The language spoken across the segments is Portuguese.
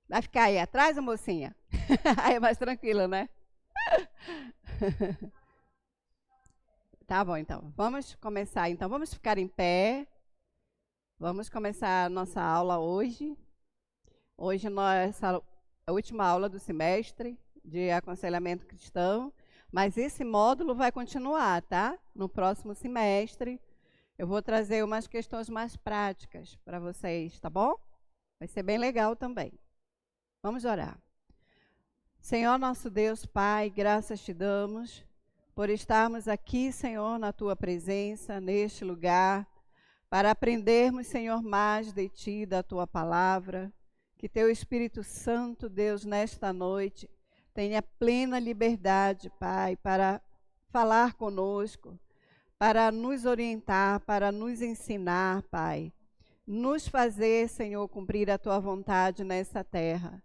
Vai ficar aí atrás, mocinha? Aí é mais tranquilo, né? Tá bom, então. Vamos começar. Então, vamos ficar em pé. Vamos começar a nossa aula hoje. Hoje, é a última aula do semestre de aconselhamento cristão. Mas esse módulo vai continuar, tá? No próximo semestre. Eu vou trazer umas questões mais práticas para vocês, tá bom? Vai ser bem legal também. Vamos orar. Senhor nosso Deus, Pai, graças te damos por estarmos aqui, Senhor, na tua presença, neste lugar, para aprendermos, Senhor, mais de ti, da tua palavra. Que teu Espírito Santo, Deus, nesta noite, tenha plena liberdade, Pai, para falar conosco, para nos orientar, para nos ensinar, Pai. Nos fazer, Senhor, cumprir a tua vontade nessa terra.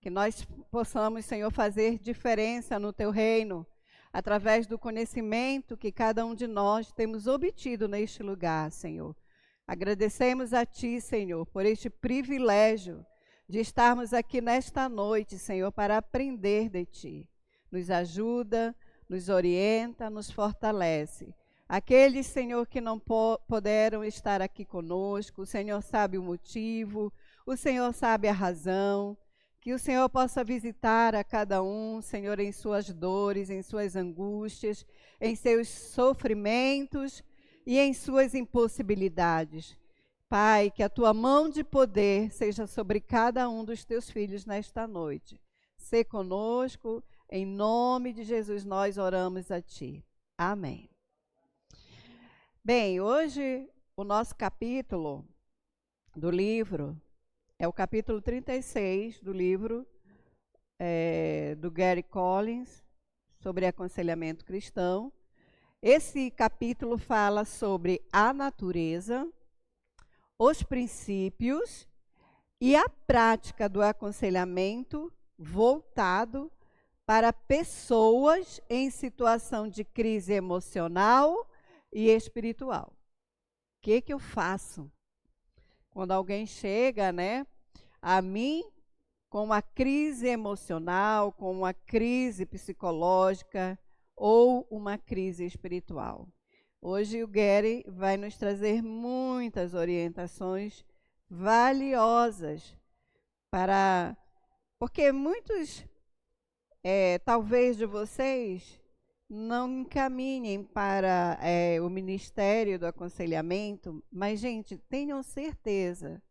Que nós possamos, Senhor, fazer diferença no teu reino, através do conhecimento que cada um de nós temos obtido neste lugar, Senhor. Agradecemos a ti, Senhor, por este privilégio de estarmos aqui nesta noite, Senhor, para aprender de ti. Nos ajuda, nos orienta, nos fortalece. Aqueles, Senhor, que não puderam estar aqui conosco, o Senhor sabe o motivo, o Senhor sabe a razão. Que o Senhor possa visitar a cada um, Senhor, em suas dores, em suas angústias, em seus sofrimentos e em suas impossibilidades. Pai, que a tua mão de poder seja sobre cada um dos teus filhos nesta noite. Sê conosco, em nome de Jesus nós oramos a ti. Amém. Bem, hoje o nosso capítulo do livro é o capítulo 36 do livro do Gary Collins, sobre aconselhamento cristão. Esse capítulo fala sobre a natureza, os princípios e a prática do aconselhamento voltado para pessoas em situação de crise emocional e espiritual. O que eu faço quando alguém chega, a mim com uma crise emocional, com uma crise psicológica ou uma crise espiritual? Hoje o Gary vai nos trazer muitas orientações valiosas porque muitos, talvez de vocês, não encaminhem para o ministério do aconselhamento, mas, gente, tenham certeza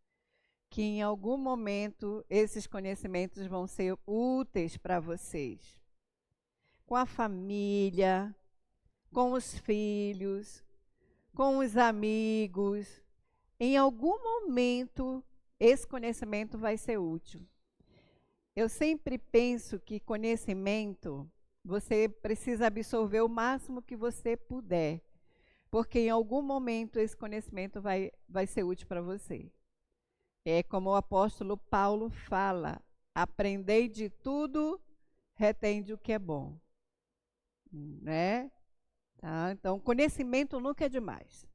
que em algum momento esses conhecimentos vão ser úteis para vocês. Com a família, com os filhos, com os amigos. Em algum momento, esse conhecimento vai ser útil. Eu sempre penso que conhecimento, você precisa absorver o máximo que você puder, porque em algum momento esse conhecimento vai ser útil para você. É como o apóstolo Paulo fala: aprendei de tudo, retende o que é bom. Né? Tá? Então, conhecimento nunca é demais.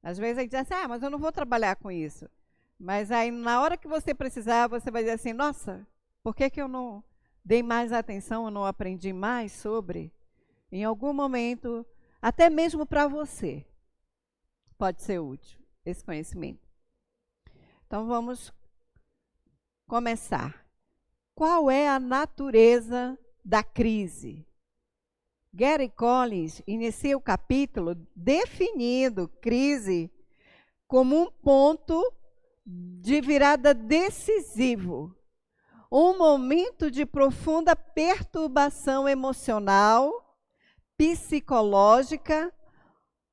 Às vezes a gente diz assim, mas eu não vou trabalhar com isso. Mas aí, na hora que você precisar, você vai dizer assim, nossa, por que eu não dei mais atenção, eu não aprendi mais sobre? Em algum momento, até mesmo para você, pode ser útil esse conhecimento. Então, vamos começar. Qual é a natureza da crise? Gary Collins inicia o capítulo definindo crise como um ponto de virada decisivo, um momento de profunda perturbação emocional, psicológica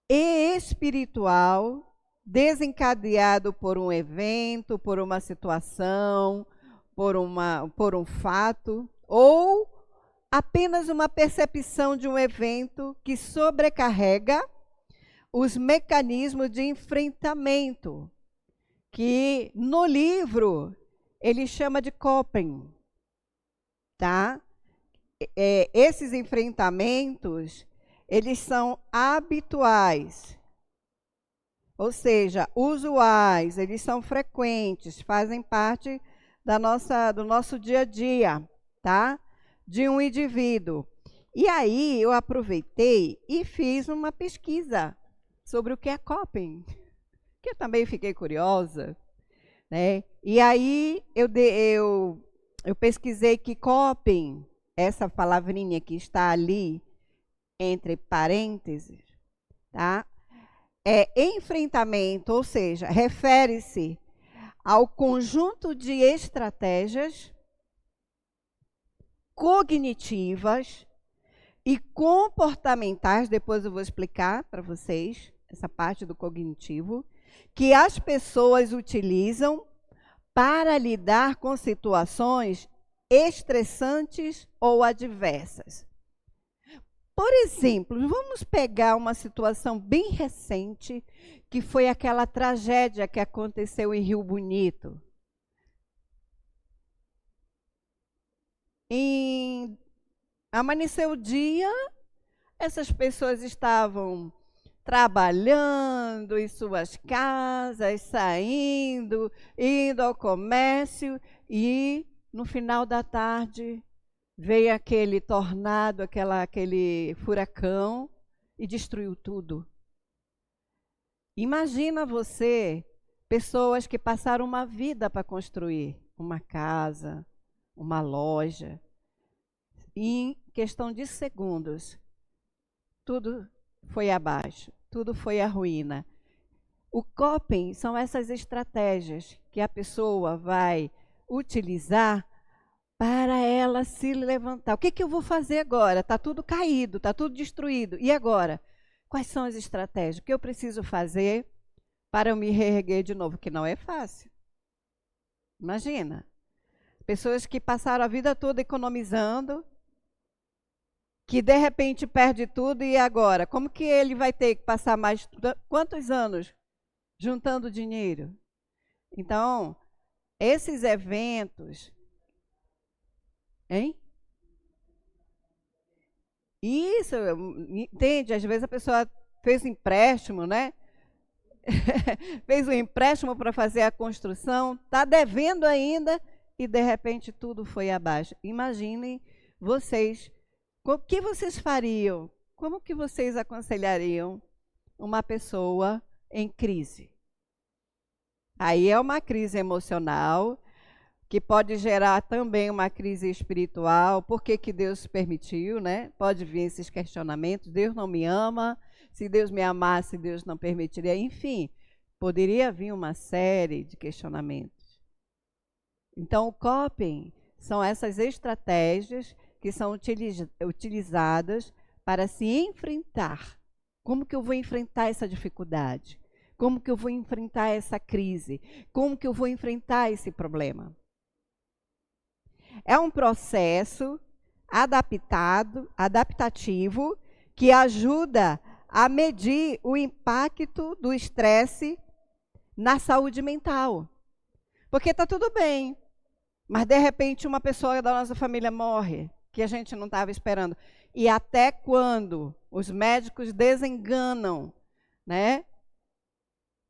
e espiritual, desencadeado por um evento, por uma situação, por um fato, ou apenas uma percepção de um evento que sobrecarrega os mecanismos de enfrentamento, que no livro ele chama de coping, tá? Esses enfrentamentos, eles são habituais, ou seja, usuais, eles são frequentes, fazem parte do nosso dia a dia, tá? De um indivíduo. E aí eu aproveitei e fiz uma pesquisa sobre o que é coping, que eu também fiquei curiosa, né? E aí eu pesquisei que coping, essa palavrinha que está ali entre parênteses, tá? É enfrentamento, ou seja, refere-se ao conjunto de estratégias cognitivas e comportamentais, depois eu vou explicar para vocês essa parte do cognitivo, que as pessoas utilizam para lidar com situações estressantes ou adversas. Por exemplo, vamos pegar uma situação bem recente, que foi aquela tragédia que aconteceu em Rio Bonito. Amanheceu o dia, essas pessoas estavam trabalhando em suas casas, saindo, indo ao comércio, e no final da tarde veio aquele tornado, aquele furacão e destruiu tudo. Imagina você, pessoas que passaram uma vida para construir uma casa, uma loja, em questão de segundos, tudo foi abaixo, tudo foi à ruína. O coping são essas estratégias que a pessoa vai utilizar para ela se levantar. O que eu vou fazer agora? Está tudo caído, está tudo destruído. E agora? Quais são as estratégias? O que eu preciso fazer para eu me reerguer de novo? Que não é fácil. Imagina. Pessoas que passaram a vida toda economizando, que de repente perde tudo, e agora? Como que ele vai ter que passar mais quantos anos juntando dinheiro? Então, esses eventos... Hein? Isso, entende? Às vezes a pessoa fez um empréstimo, né? Fez um empréstimo para fazer a construção, está devendo ainda e de repente tudo foi abaixo. Imaginem vocês, o que vocês fariam? Como que vocês aconselhariam uma pessoa em crise? Aí é uma crise emocional, que pode gerar também uma crise espiritual. Por que que Deus permitiu, né? Pode vir esses questionamentos. Deus não me ama. Se Deus me amasse, Deus não permitiria. Enfim, poderia vir uma série de questionamentos. Então, o coping são essas estratégias que são utilizadas para se enfrentar. Como que eu vou enfrentar essa dificuldade? Como que eu vou enfrentar essa crise? Como que eu vou enfrentar esse problema? É um processo adaptativo, que ajuda a medir o impacto do estresse na saúde mental. Porque está tudo bem, mas de repente uma pessoa da nossa família morre, que a gente não estava esperando. E até quando os médicos desenganam, né?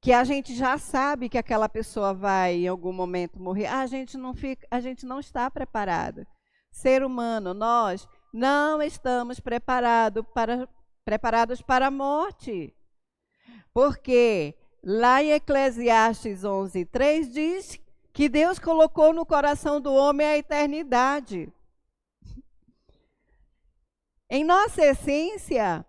Que a gente já sabe que aquela pessoa vai em algum momento morrer, a gente não está preparado. Ser humano, nós não estamos preparados para a morte. Porque lá em Eclesiastes 11:3 diz que Deus colocou no coração do homem a eternidade. Em nossa essência,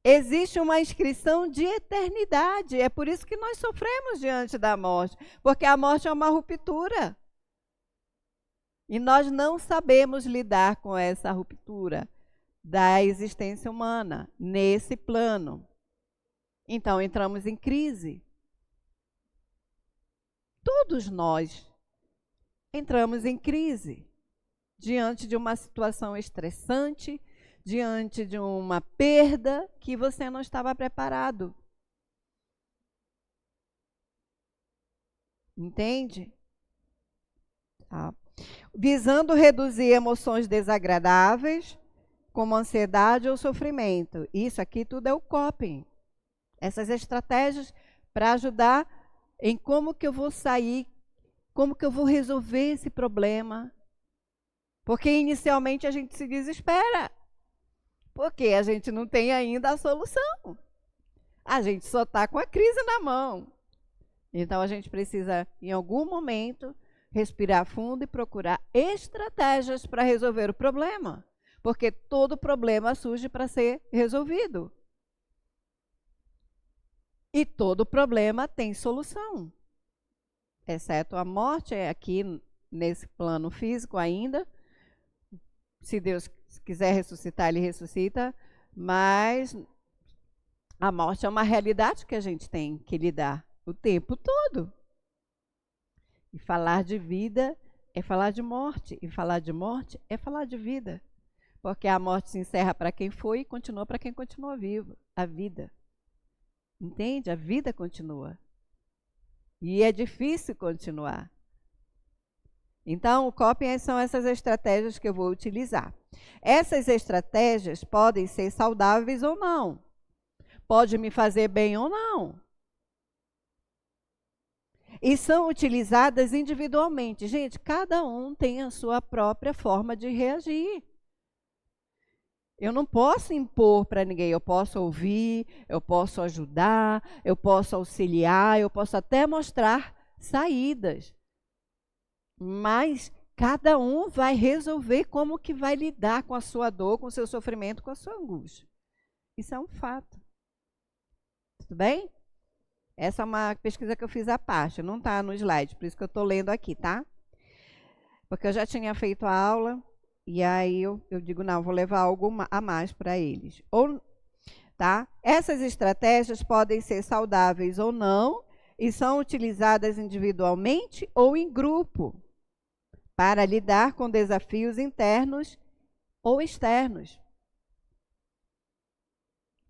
existe uma inscrição de eternidade. É por isso que nós sofremos diante da morte, porque a morte é uma ruptura. E nós não sabemos lidar com essa ruptura da existência humana, nesse plano. Então, entramos em crise. Todos nós entramos em crise diante de uma situação estressante, diante de uma perda que você não estava preparado. Entende? Tá. Visando reduzir emoções desagradáveis, como ansiedade ou sofrimento. Isso aqui tudo é o coping. Essas estratégias para ajudar em como que eu vou sair Como que eu vou resolver esse problema? Porque inicialmente a gente se desespera. Porque a gente não tem ainda a solução. A gente só está com a crise na mão. Então a gente precisa, em algum momento, respirar fundo e procurar estratégias para resolver o problema. Porque todo problema surge para ser resolvido. E todo problema tem solução. Exceto a morte, é aqui nesse plano físico ainda. Se Deus quiser ressuscitar, Ele ressuscita. Mas a morte é uma realidade que a gente tem que lidar o tempo todo. E falar de vida é falar de morte. E falar de morte é falar de vida. Porque a morte se encerra para quem foi e continua para quem continua vivo. A vida. Entende? A vida continua. E é difícil continuar. Então, o coping são essas estratégias que eu vou utilizar. Essas estratégias podem ser saudáveis ou não. Pode me fazer bem ou não. E são utilizadas individualmente. Gente, cada um tem a sua própria forma de reagir. Eu não posso impor para ninguém. Eu posso ouvir, eu posso ajudar, eu posso auxiliar, eu posso até mostrar saídas. Mas cada um vai resolver como que vai lidar com a sua dor, com o seu sofrimento, com a sua angústia. Isso é um fato. Tudo bem? Essa é uma pesquisa que eu fiz à parte, não está no slide, por isso que eu estou lendo aqui, tá? Porque eu já tinha feito a aula, e aí eu digo, não, vou levar algo a mais para eles. Tá? Essas estratégias podem ser saudáveis ou não, e são utilizadas individualmente ou em grupo, para lidar com desafios internos ou externos.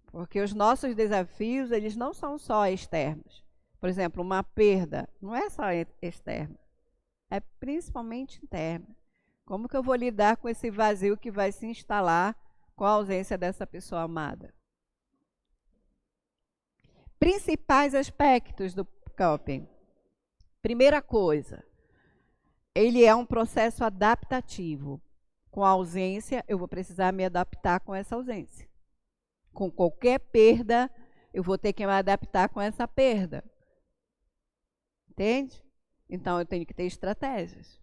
Porque os nossos desafios, eles não são só externos. Por exemplo, uma perda não é só externa, é principalmente interna. Como que eu vou lidar com esse vazio que vai se instalar com a ausência dessa pessoa amada? Principais aspectos do coping. Primeira coisa, ele é um processo adaptativo. Com a ausência, eu vou precisar me adaptar com essa ausência. Com qualquer perda, eu vou ter que me adaptar com essa perda. Entende? Então, eu tenho que ter estratégias.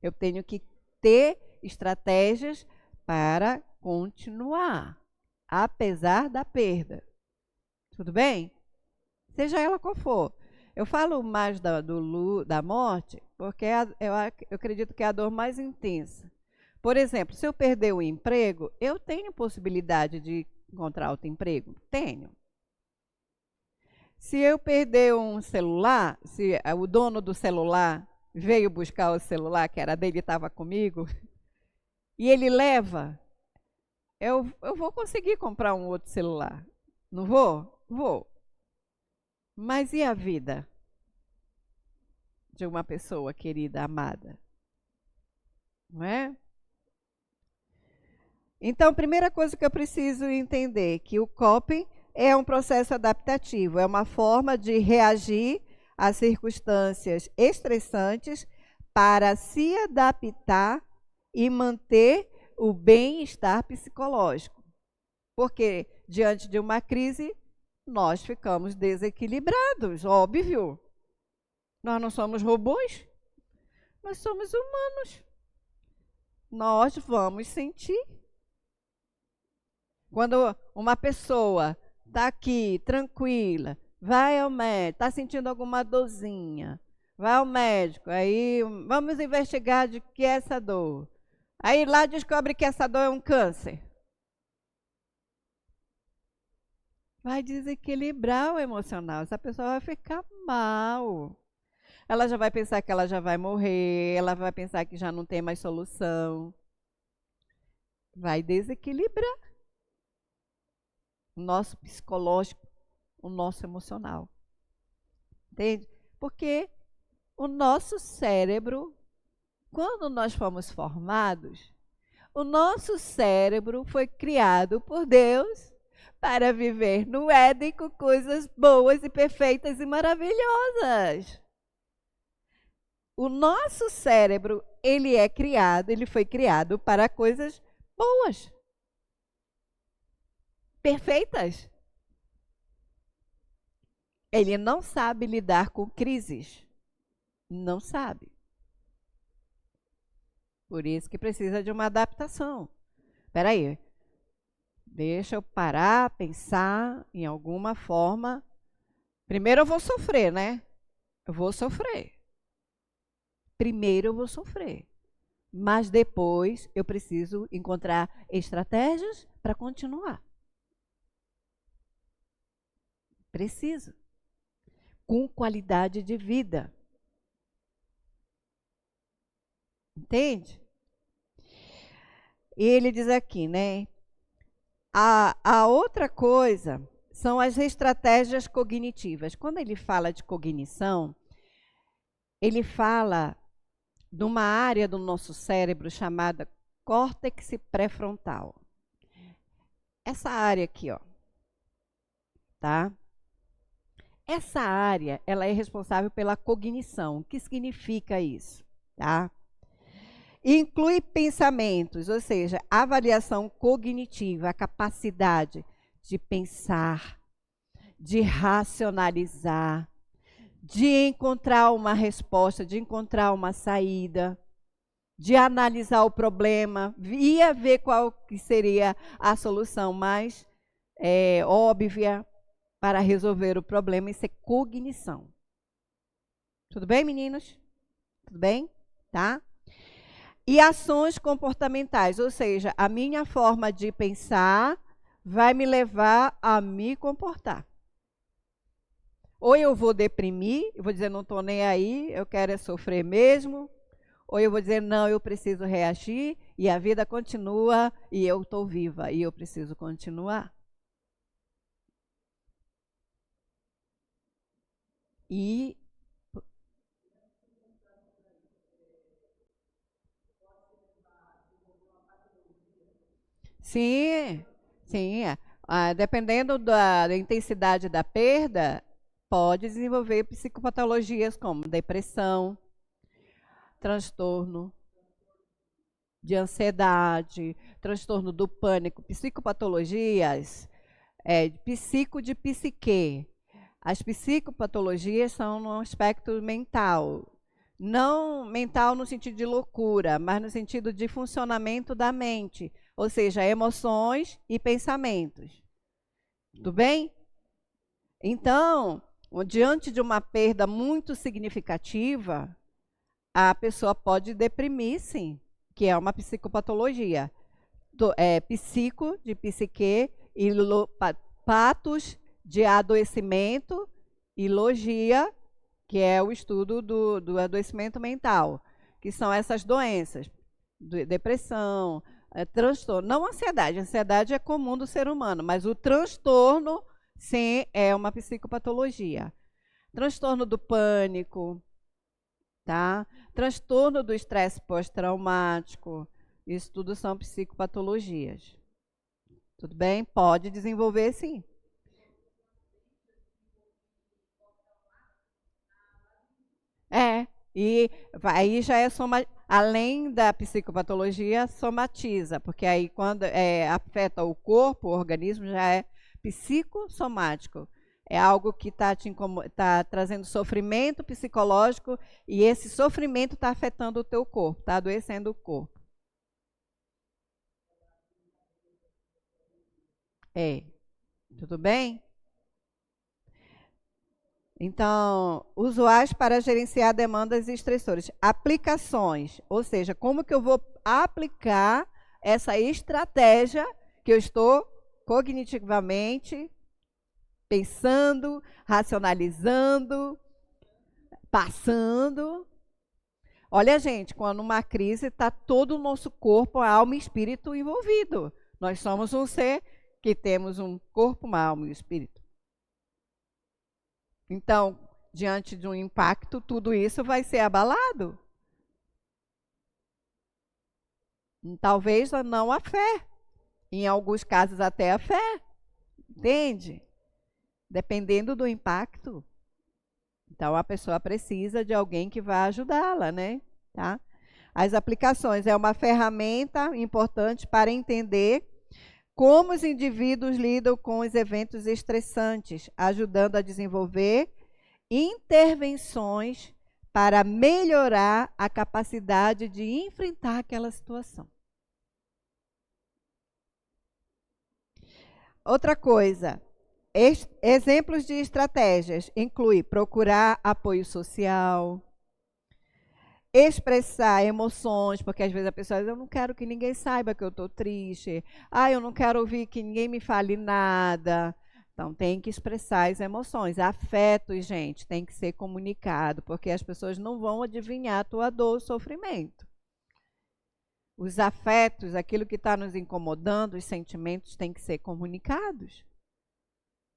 Eu tenho que ter estratégias para continuar, apesar da perda. Tudo bem? Seja ela qual for. Eu falo mais da morte, porque eu acredito que é a dor mais intensa. Por exemplo, se eu perder o emprego, eu tenho possibilidade de encontrar outro emprego? Tenho. Se eu perder um celular, se o dono do celular veio buscar o celular, que era dele e estava comigo, e ele leva, eu vou conseguir comprar um outro celular. Não vou? Vou. Mas e a vida de uma pessoa querida, amada? Não é? Então, a primeira coisa que eu preciso entender é que o coping é um processo adaptativo, é uma forma de reagir a circunstâncias estressantes para se adaptar e manter o bem-estar psicológico. Porque, diante de uma crise, nós ficamos desequilibrados, óbvio. Nós não somos robôs, nós somos humanos. Nós vamos sentir. Quando uma pessoa está aqui, tranquila, vai ao médico, está sentindo alguma dorzinha, vai ao médico, aí vamos investigar de que é essa dor. Aí lá descobre que essa dor é um câncer. Vai desequilibrar o emocional, essa pessoa vai ficar mal. Ela já vai pensar que ela já vai morrer, ela vai pensar que já não tem mais solução. Vai desequilibrar o nosso psicológico, o nosso emocional. Entende? Porque o nosso cérebro, quando nós fomos formados, o nosso cérebro foi criado por Deus para viver no Éden com coisas boas e perfeitas e maravilhosas. o nosso cérebro, ele foi criado para coisas boas, perfeitas. Ele não sabe lidar com crises. Não sabe. Por isso que precisa de uma adaptação. Espera aí. Deixa eu parar, pensar em alguma forma. Primeiro eu vou sofrer, né? Eu vou sofrer. Primeiro eu vou sofrer. Mas depois eu preciso encontrar estratégias para continuar. Preciso. Com qualidade de vida. Entende? E ele diz aqui, né? A outra coisa são as estratégias cognitivas. Quando ele fala de cognição, ele fala de uma área do nosso cérebro chamada córtex pré-frontal. Essa área aqui, ó, tá? Essa área, ela é responsável pela cognição. O que significa isso, tá? Inclui pensamentos, ou seja, avaliação cognitiva, a capacidade de pensar, de racionalizar, de encontrar uma resposta, de encontrar uma saída, de analisar o problema, ia ver qual que seria a solução mais óbvia para resolver o problema. Isso é cognição. Tudo bem, meninos? Tudo bem? Tá? E ações comportamentais, ou seja, a minha forma de pensar vai me levar a me comportar. Ou eu vou deprimir, eu vou dizer, não estou nem aí, eu quero é sofrer mesmo. Ou eu vou dizer, não, eu preciso reagir e a vida continua e eu estou viva e eu preciso continuar. E sim, sim. Dependendo da intensidade da perda, pode desenvolver psicopatologias como depressão, transtorno de ansiedade, transtorno do pânico, psicopatologias, psico de psique. As psicopatologias são no aspecto mental. Não mental no sentido de loucura, mas no sentido de funcionamento da mente, ou seja, emoções e pensamentos. Tudo bem? Então, diante de uma perda muito significativa, a pessoa pode deprimir, sim, que é uma psicopatologia. Psico, de psique, e patos, de adoecimento, e logia, que é o estudo do adoecimento mental, que são essas doenças, depressão, transtorno, não ansiedade. A ansiedade é comum do ser humano, mas o transtorno, sim, é uma psicopatologia. Transtorno do pânico, tá? Transtorno do estresse pós-traumático, isso tudo são psicopatologias. Tudo bem? Pode desenvolver, sim. E aí já é além da psicopatologia, somatiza, porque aí quando afeta o corpo, o organismo, já é psicossomático. É algo que tá trazendo sofrimento psicológico e esse sofrimento está afetando o teu corpo, está adoecendo o corpo. Tudo bem? Então, usuários para gerenciar demandas e estressores. Aplicações, ou seja, como que eu vou aplicar essa estratégia que eu estou cognitivamente pensando, racionalizando, passando. Olha, gente, quando uma crise está todo o nosso corpo, a alma e espírito envolvido. Nós somos um ser que temos um corpo, uma alma e um espírito. Então, diante de um impacto, tudo isso vai ser abalado. Talvez não a fé. Em alguns casos, até a fé. Entende? Dependendo do impacto. Então, a pessoa precisa de alguém que vá ajudá-la, né? Tá? As aplicações é uma ferramenta importante para entender como os indivíduos lidam com os eventos estressantes, ajudando a desenvolver intervenções para melhorar a capacidade de enfrentar aquela situação. Outra coisa, exemplos de estratégias incluem procurar apoio social, expressar emoções, porque às vezes a pessoa diz, eu não quero que ninguém saiba que eu estou triste, eu não quero ouvir que ninguém me fale nada. Então, tem que expressar as emoções. Afetos, gente, tem que ser comunicado, porque as pessoas não vão adivinhar a tua dor, o sofrimento. Os afetos, aquilo que está nos incomodando, os sentimentos têm que ser comunicados.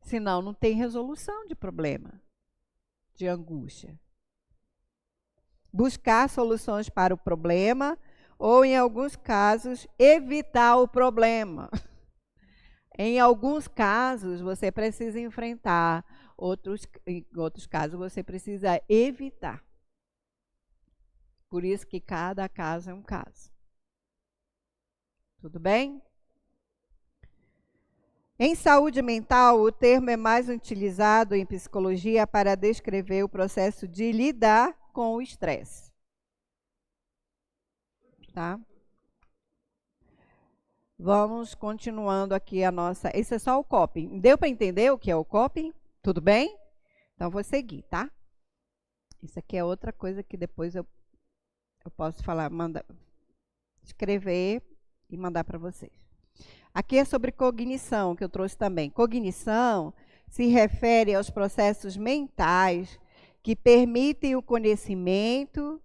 Senão, não tem resolução de problema, de angústia. Buscar soluções para o problema ou, em alguns casos, evitar o problema. Em alguns casos, você precisa enfrentar, em outros casos, você precisa evitar. Por isso que cada caso é um caso. Tudo bem? Em saúde mental, o termo é mais utilizado em psicologia para descrever o processo de lidar com o estresse. Tá? Vamos continuando aqui a nossa... Esse é só o coping. Deu para entender o que é o coping? Tudo bem? Então, vou seguir, tá? Isso aqui é outra coisa que depois eu posso falar, escrever e mandar para vocês. Aqui é sobre cognição, que eu trouxe também. Cognição se refere aos processos mentais que permitem o conhecimento.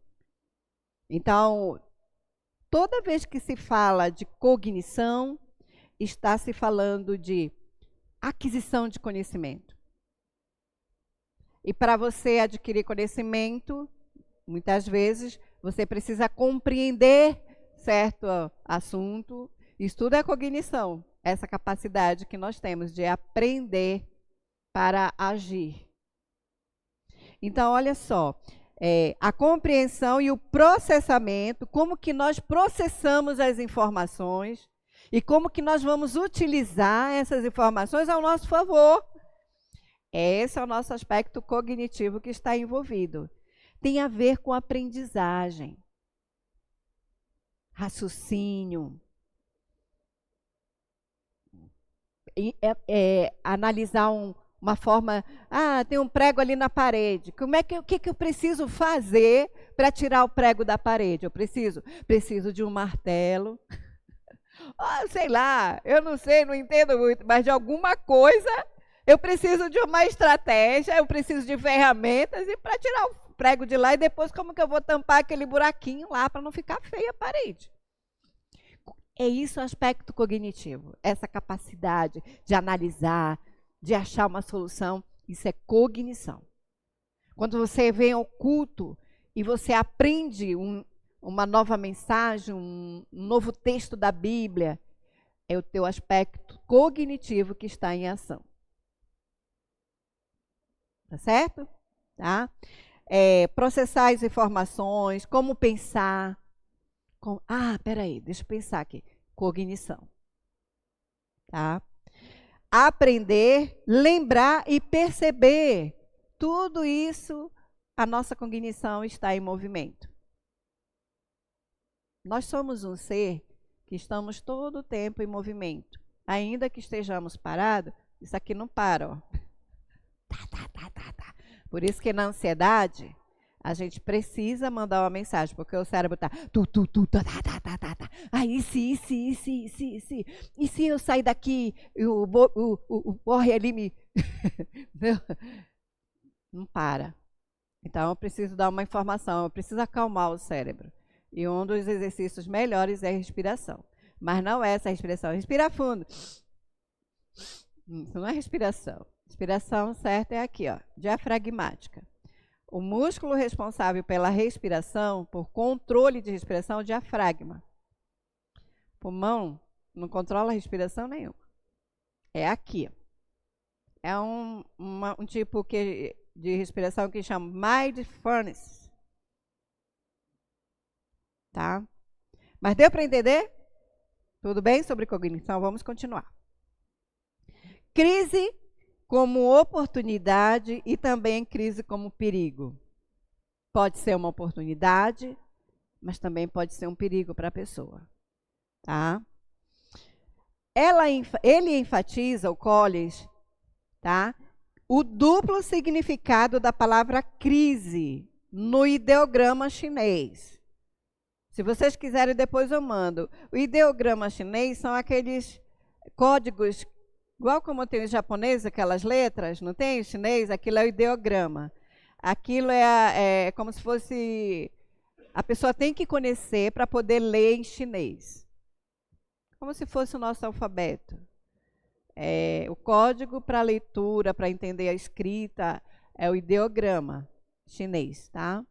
Então, toda vez que se fala de cognição, está se falando de aquisição de conhecimento. E para você adquirir conhecimento, muitas vezes, você precisa compreender certo assunto. Isso tudo é cognição, essa capacidade que nós temos de aprender para agir. Então, olha só, a compreensão e o processamento, como que nós processamos as informações e como que nós vamos utilizar essas informações ao nosso favor. Esse é o nosso aspecto cognitivo que está envolvido. Tem a ver com aprendizagem, raciocínio, analisar uma forma, tem um prego ali na parede. O que eu preciso fazer para tirar o prego da parede? Eu preciso de um martelo. Sei lá, eu não sei, não entendo muito, mas de alguma coisa eu preciso de uma estratégia, eu preciso de ferramentas e para tirar o prego de lá e depois como que eu vou tampar aquele buraquinho lá para não ficar feia a parede? É isso o aspecto cognitivo, essa capacidade de analisar, de achar uma solução, isso é cognição. Quando você vem ao culto e você aprende uma nova mensagem, um novo texto da Bíblia, é o teu aspecto cognitivo que está em ação. Tá certo? Tá? Processar as informações, como pensar. Peraí, deixa eu pensar aqui. Cognição. Tá? Aprender, lembrar e perceber. Tudo isso, a nossa cognição está em movimento. Nós somos um ser que estamos todo o tempo em movimento. Ainda que estejamos parados, isso aqui não para, ó. Por isso que na ansiedade, a gente precisa mandar uma mensagem, porque o cérebro está... E se eu sair daqui e o borre ali me... Não para. Então, eu preciso dar uma informação, eu preciso acalmar o cérebro. E um dos exercícios melhores é a respiração. Mas não é essa respiração. Respira fundo. Isso não é respiração. Respiração certa é aqui, ó, diafragmática. O músculo responsável pela respiração, por controle de respiração, é o diafragma. O pulmão não controla a respiração nenhuma. É aqui. É um tipo que de respiração que chama mindfulness. Tá? Mas deu para entender? Tudo bem sobre cognição? Vamos continuar. Crise como oportunidade e também crise como perigo. Pode ser uma oportunidade, mas também pode ser um perigo para a pessoa. Tá? Ele enfatiza, o Collins, tá? O duplo significado da palavra crise no ideograma chinês. Se vocês quiserem, depois eu mando. O ideograma chinês são aqueles códigos, igual como tem os japoneses, aquelas letras, não tem o chinês? Aquilo é o ideograma. Aquilo é como se fosse... A pessoa tem que conhecer para poder ler em chinês. Como se fosse o nosso alfabeto. O código para leitura, para entender a escrita, é o ideograma chinês, tá?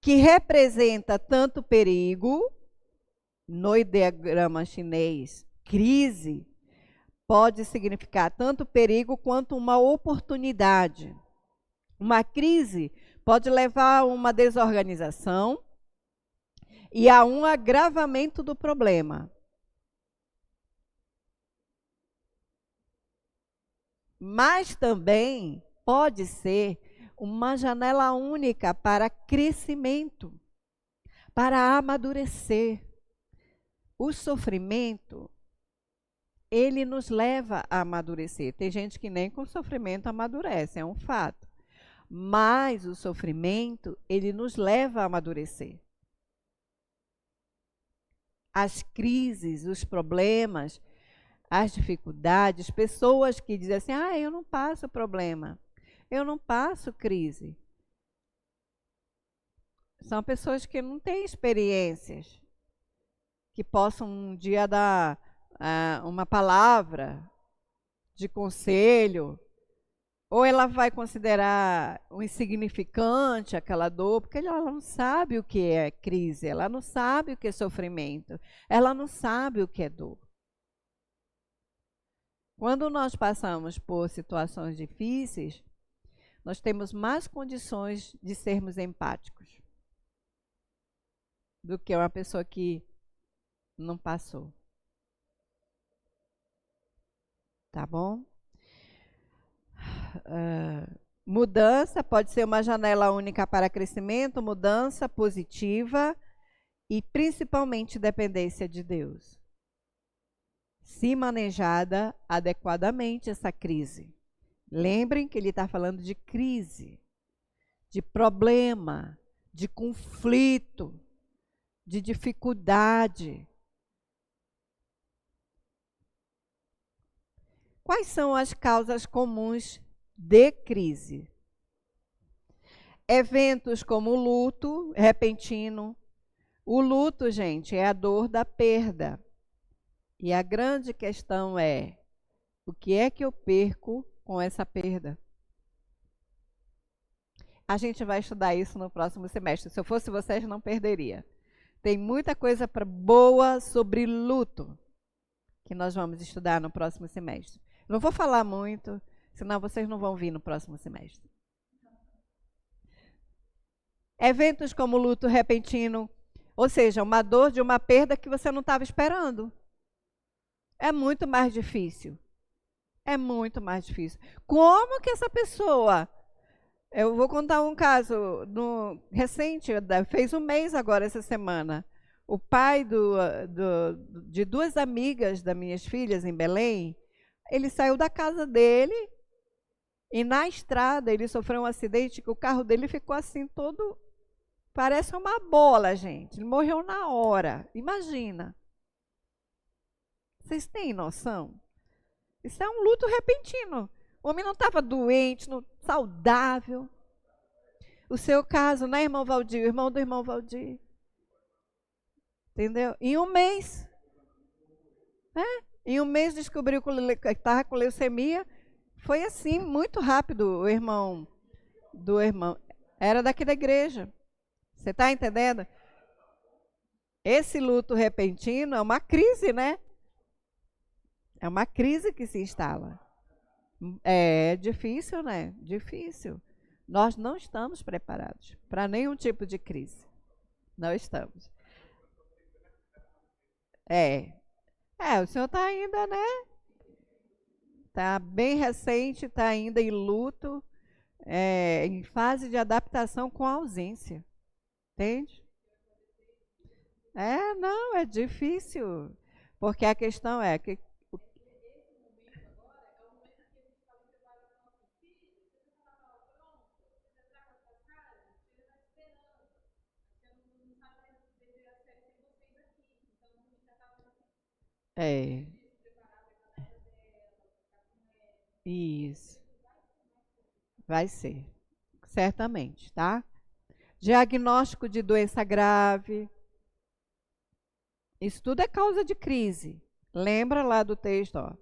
Que representa tanto perigo, no ideograma chinês, crise, pode significar tanto perigo quanto uma oportunidade. Uma crise pode levar a uma desorganização e a um agravamento do problema. Mas também pode ser uma janela única para crescimento, para amadurecer. O sofrimento, ele nos leva a amadurecer. Tem gente que nem com sofrimento amadurece, é um fato. Mas o sofrimento, ele nos leva a amadurecer. As crises, os problemas, as dificuldades, pessoas que dizem assim, eu não passo problema, eu não passo crise. São pessoas que não têm experiências, que possam um dia dar uma palavra de conselho, ou ela vai considerar um insignificante aquela dor, porque ela não sabe o que é crise, ela não sabe o que é sofrimento, ela não sabe o que é dor. Quando nós passamos por situações difíceis, nós temos mais condições de sermos empáticos do que uma pessoa que não passou. Tá bom? Mudança pode ser uma janela única para crescimento, mudança positiva e principalmente dependência de Deus. Se manejada adequadamente essa crise. Lembrem que ele está falando de crise, de problema, de conflito, de dificuldade. Quais são as causas comuns de crise? Eventos como o luto repentino. O luto, gente, é a dor da perda. E a grande questão é, o que é que eu perco com essa perda? A gente vai estudar isso no próximo semestre. Se eu fosse vocês, não perderia. Tem muita coisa boa sobre luto que nós vamos estudar no próximo semestre. Não vou falar muito, senão vocês não vão vir no próximo semestre. Eventos como luto repentino, ou seja, uma dor de uma perda que você não estava esperando. É muito mais difícil. É muito mais difícil. Como que essa pessoa... Eu vou contar um caso recente, fez um mês agora, essa semana. O pai de duas amigas das minhas filhas em Belém, ele saiu da casa dele e na estrada ele sofreu um acidente que o carro dele ficou assim todo... Parece uma bola, gente. Ele morreu na hora. Imagina. Vocês têm noção? Isso é um luto repentino. O homem não estava doente, saudável. O seu caso, né, irmão Valdir? O irmão do irmão Valdir. Entendeu? Em um mês. Em um mês descobriu que estava com leucemia. Foi assim, muito rápido, o irmão do irmão. Era daqui da igreja. Você está entendendo? Esse luto repentino é uma crise, né? É uma crise que se instala. É difícil, né? Difícil. Nós não estamos preparados para nenhum tipo de crise. Não estamos. É. O senhor está ainda, né? Está bem recente, está ainda em luto, em fase de adaptação com a ausência. Entende? Não, é difícil. Porque a questão é que. É. Isso. Vai ser. Certamente, tá? Diagnóstico de doença grave. Isso tudo é causa de crise. Lembra lá do texto, ó,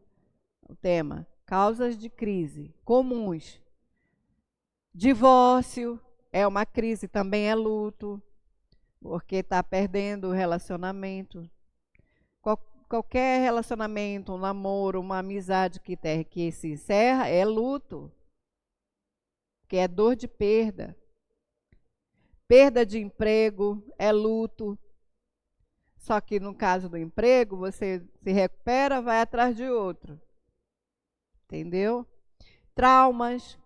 o tema: causas de crise comuns. Divórcio é uma crise, também é luto, porque está perdendo o relacionamento. Qualquer relacionamento, um namoro, uma amizade que se encerra é luto, que é dor de perda. Perda de emprego é luto. Só que no caso do emprego, você se recupera, vai atrás de outro. Entendeu? Traumas,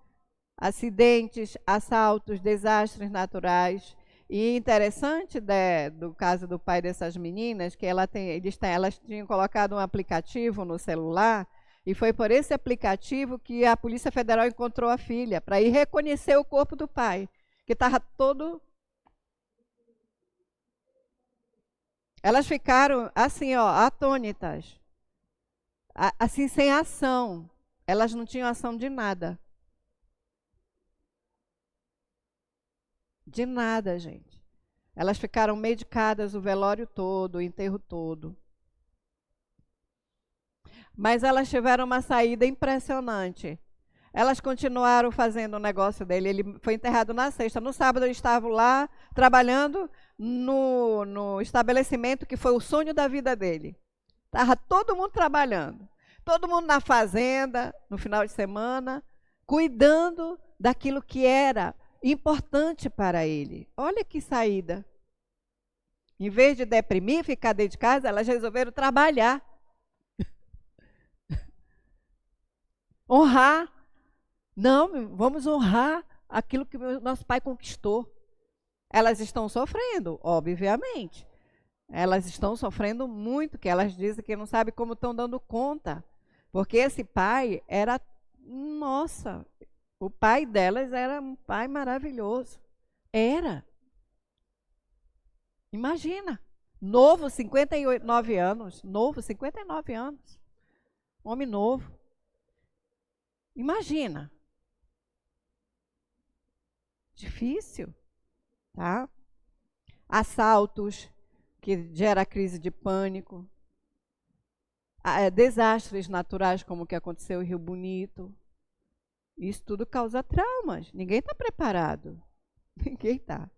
acidentes, assaltos, desastres naturais. E interessante do caso do pai dessas meninas, que elas tinham colocado um aplicativo no celular, e foi por esse aplicativo que a Polícia Federal encontrou a filha, para ir reconhecer o corpo do pai, que estava todo. Elas ficaram assim, ó, atônitas, assim, sem ação. Elas não tinham ação de nada. De nada, gente. Elas ficaram medicadas o velório todo, o enterro todo. Mas elas tiveram uma saída impressionante. Elas continuaram fazendo o negócio dele. Ele foi enterrado na sexta. No sábado, eles estavam lá trabalhando no estabelecimento que foi o sonho da vida dele. Estava todo mundo trabalhando. Todo mundo na fazenda, no final de semana, cuidando daquilo que era importante para ele. Olha que saída. Em vez de deprimir, ficar dentro de casa, elas resolveram trabalhar. Honrar. Não, vamos honrar aquilo que o nosso pai conquistou. Elas estão sofrendo, obviamente. Elas estão sofrendo muito, que elas dizem que não sabem como estão dando conta. Porque esse pai era, nossa, o pai delas era um pai maravilhoso. Era. Imagina. Novo, 59 anos. Novo, 59 anos. Homem novo. Imagina. Difícil, tá? Assaltos, que gera crise de pânico. Desastres naturais, como o que aconteceu em Rio Bonito. Isso tudo causa traumas. Ninguém está preparado. Ninguém está.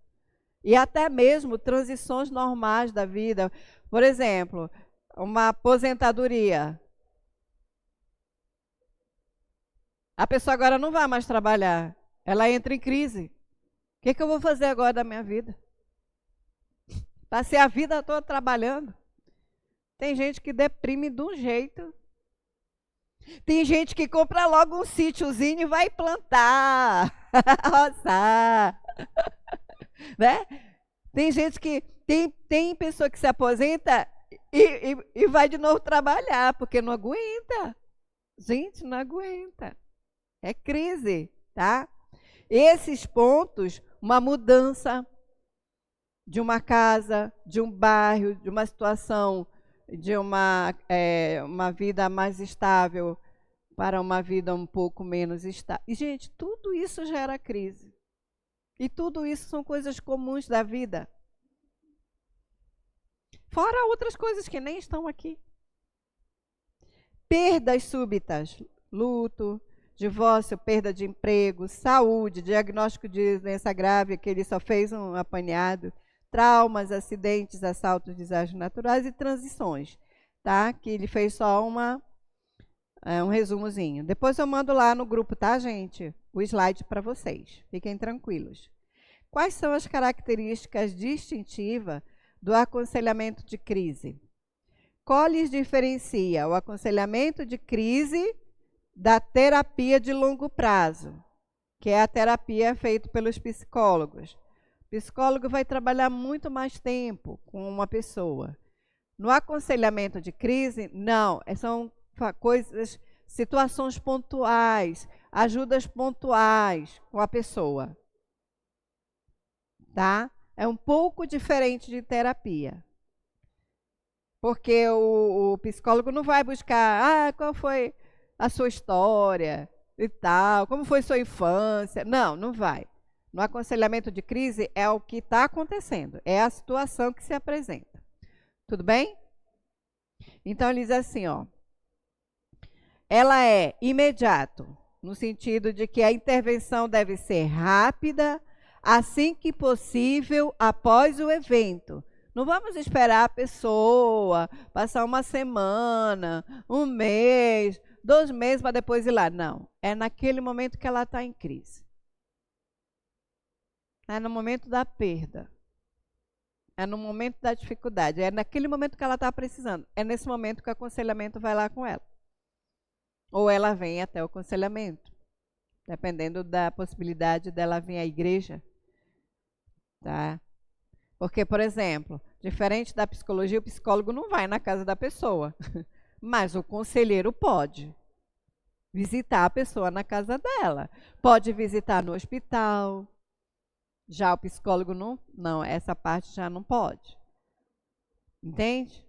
E até mesmo transições normais da vida. Por exemplo, uma aposentadoria. A pessoa agora não vai mais trabalhar. Ela entra em crise. O que eu vou fazer agora da minha vida? Passei a vida toda trabalhando. Tem gente que deprime de um jeito. Tem gente que compra logo um sítiozinho e vai plantar, roçar. Né? Tem gente que. Tem pessoa que se aposenta e vai de novo trabalhar, porque não aguenta. Gente, não aguenta. É crise, tá? Esses pontos, uma mudança de uma casa, de um bairro, de uma situação, de uma vida mais estável para uma vida um pouco menos estável. E, gente, tudo isso gera crise. E tudo isso são coisas comuns da vida. Fora outras coisas que nem estão aqui. Perdas súbitas, luto, divórcio, perda de emprego, saúde, diagnóstico de doença grave, que ele só fez um apanhado, traumas, acidentes, assaltos, desastres naturais e transições, tá? Que ele fez só um resumozinho. Depois eu mando lá no grupo, tá, gente? O slide para vocês. Fiquem tranquilos. Quais são as características distintivas do aconselhamento de crise? Qual lhes diferencia o aconselhamento de crise da terapia de longo prazo, que é a terapia feita pelos psicólogos? O psicólogo vai trabalhar muito mais tempo com uma pessoa. No aconselhamento de crise, não, são coisas, situações pontuais, ajudas pontuais com a pessoa. Tá? É um pouco diferente de terapia. Porque o psicólogo não vai buscar, qual foi a sua história e tal, como foi sua infância. Não, não vai. No aconselhamento de crise é o que está acontecendo, é a situação que se apresenta. Tudo bem? Então, ele diz assim, ó, ela é imediato, no sentido de que a intervenção deve ser rápida, assim que possível, após o evento. Não vamos esperar a pessoa passar uma semana, um mês, 2 meses para depois ir lá. Não, é naquele momento que ela está em crise. É no momento da perda. É no momento da dificuldade. É naquele momento que ela está precisando. É nesse momento que o aconselhamento vai lá com ela. Ou ela vem até o aconselhamento, dependendo da possibilidade dela vir à igreja. Tá? Porque, por exemplo, diferente da psicologia, o psicólogo não vai na casa da pessoa, mas o conselheiro pode visitar a pessoa na casa dela. Pode visitar no hospital. Já o psicólogo não, essa parte já não pode. Entende?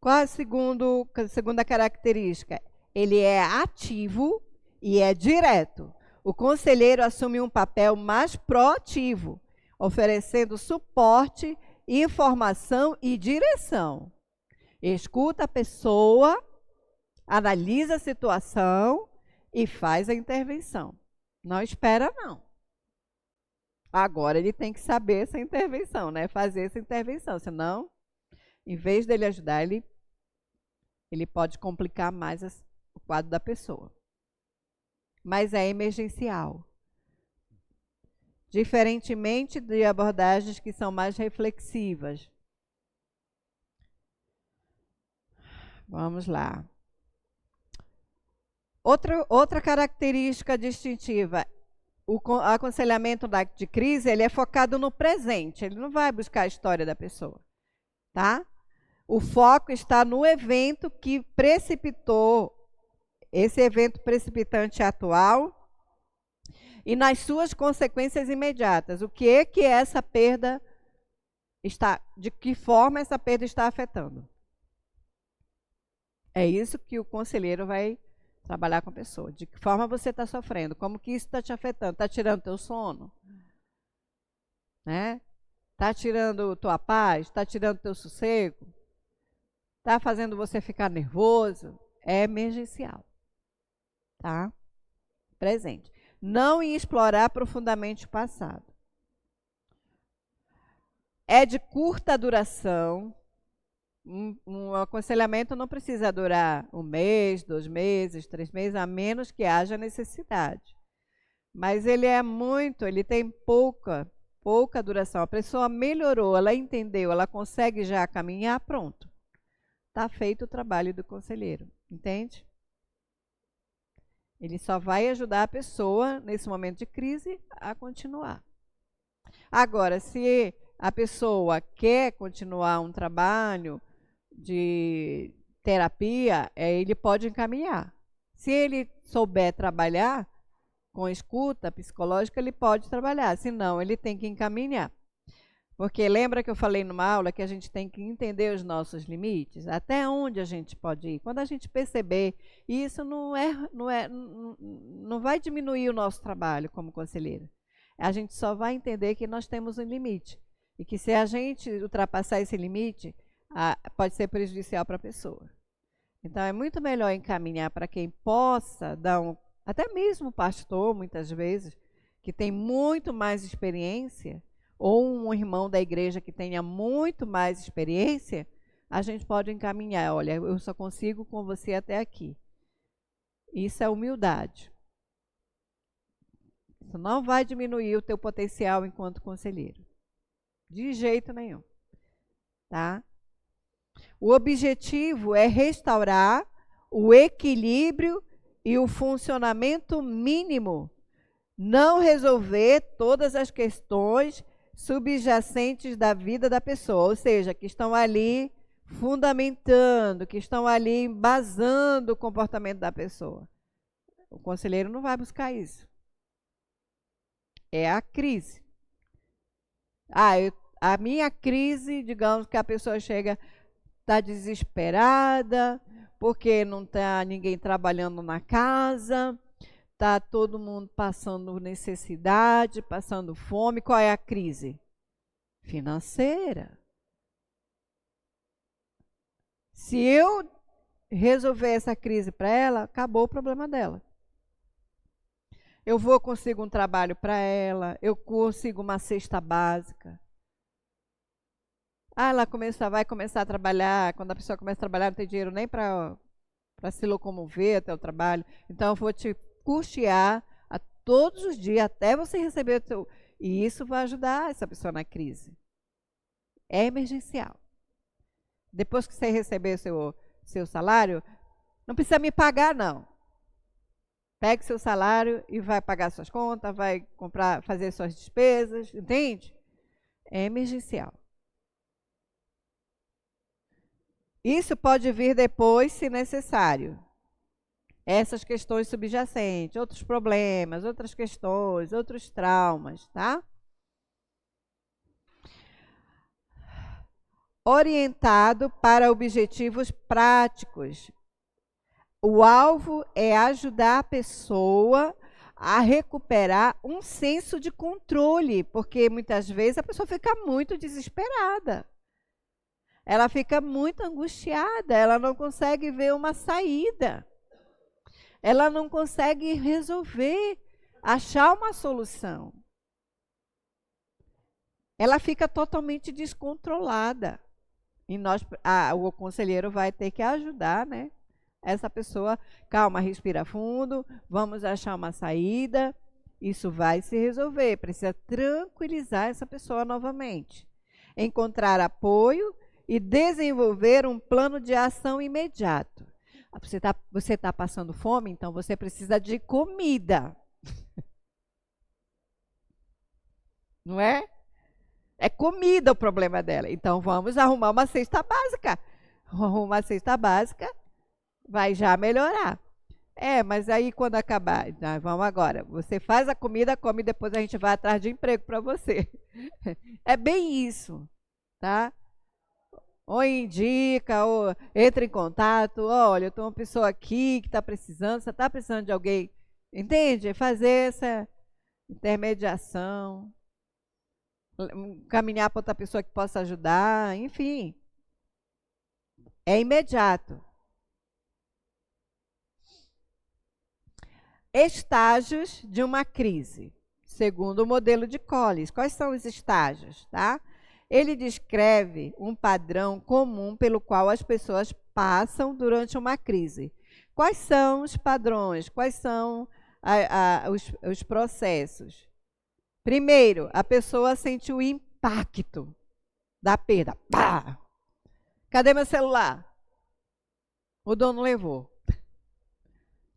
Qual a segunda característica? Ele é ativo e é direto. O conselheiro assume um papel mais proativo, oferecendo suporte, informação e direção. Escuta a pessoa, analisa a situação e faz a intervenção. Não espera, não. Agora ele tem que saber essa intervenção, né? Fazer essa intervenção, senão, em vez dele ajudar, ele pode complicar mais o quadro da pessoa. Mas é emergencial. Diferentemente de abordagens que são mais reflexivas. Vamos lá. Outra característica distintiva, o aconselhamento de crise, ele é focado no presente, ele não vai buscar a história da pessoa, tá? O foco está no evento que precipitou, esse evento precipitante atual, e nas suas consequências imediatas. O que é que essa perda está, de que forma essa perda está afetando? É isso que o conselheiro vai trabalhar com a pessoa. De que forma você está sofrendo? Como que isso está te afetando? Está tirando teu sono? Né? Está tirando tua paz? Está tirando teu sossego? Está fazendo você ficar nervoso? É emergencial. Tá? Presente. Não em explorar profundamente o passado. É de curta duração. Um aconselhamento não precisa durar 1 mês, 2 meses, 3 meses, a menos que haja necessidade. Mas ele tem pouca duração. A pessoa melhorou, ela entendeu, ela consegue já caminhar, pronto. Está feito o trabalho do conselheiro, entende? Ele só vai ajudar a pessoa, nesse momento de crise, a continuar. Agora, se a pessoa quer continuar um trabalho de terapia, ele pode encaminhar. Se ele souber trabalhar com escuta psicológica, ele pode trabalhar. Se não, ele tem que encaminhar. Porque lembra que eu falei numa aula que a gente tem que entender os nossos limites? Até onde a gente pode ir? Quando a gente perceber, e isso não vai diminuir o nosso trabalho como conselheiro. A gente só vai entender que nós temos um limite. E que se a gente ultrapassar esse limite, pode ser prejudicial para a pessoa. Então, é muito melhor encaminhar para quem possa dar até mesmo o pastor, muitas vezes, que tem muito mais experiência, ou um irmão da igreja que tenha muito mais experiência, a gente pode encaminhar. Olha, eu só consigo com você até aqui. Isso é humildade. Isso não vai diminuir o teu potencial enquanto conselheiro. De jeito nenhum. Tá? O objetivo é restaurar o equilíbrio e o funcionamento mínimo, não resolver todas as questões subjacentes da vida da pessoa, ou seja, que estão ali fundamentando, que estão ali embasando o comportamento da pessoa. O conselheiro não vai buscar isso. É a crise. A minha crise, digamos que a pessoa chega, está desesperada, porque não está ninguém trabalhando na casa, está todo mundo passando necessidade, passando fome. Qual é a crise? Financeira. Se eu resolver essa crise para ela, acabou o problema dela. Eu consigo um trabalho para ela, eu consigo uma cesta básica. Ela vai começar a trabalhar. Quando a pessoa começa a trabalhar, não tem dinheiro nem para se locomover até o trabalho. Então, eu vou te custear todos os dias até você receber o seu. E isso vai ajudar essa pessoa na crise. É emergencial. Depois que você receber seu salário, não precisa me pagar, não. Pegue seu salário e vai pagar suas contas, vai comprar, fazer suas despesas, entende? É emergencial. Isso pode vir depois, se necessário. Essas questões subjacentes, outros problemas, outras questões, outros traumas, tá? Orientado para objetivos práticos. O alvo é ajudar a pessoa a recuperar um senso de controle, porque muitas vezes a pessoa fica muito desesperada. Ela fica muito angustiada, ela não consegue ver uma saída. Ela não consegue resolver, achar uma solução. Ela fica totalmente descontrolada. E o conselheiro vai ter que ajudar, né? Essa pessoa, calma, respira fundo, vamos achar uma saída. Isso vai se resolver. Precisa tranquilizar essa pessoa novamente. Encontrar apoio e desenvolver um plano de ação imediato. Você tá passando fome, então você precisa de comida. Não é? É comida o problema dela. Então vamos arrumar uma cesta básica. Arrumar uma cesta básica vai já melhorar. Mas aí quando acabar, vamos agora. Você faz a comida, come, depois a gente vai atrás de emprego para você. É bem isso, tá? Ou indica, ou entra em contato. Olha, eu tenho uma pessoa aqui que está precisando, você está precisando de alguém, entende? Fazer essa intermediação, caminhar para outra pessoa que possa ajudar, enfim. É imediato. Estágios de uma crise, segundo o modelo de Collis. Quais são os estágios, tá? Ele descreve um padrão comum pelo qual as pessoas passam durante uma crise. Quais são os padrões? Quais são os processos? Primeiro, a pessoa sente o impacto da perda. Pá! Cadê meu celular? O dono levou.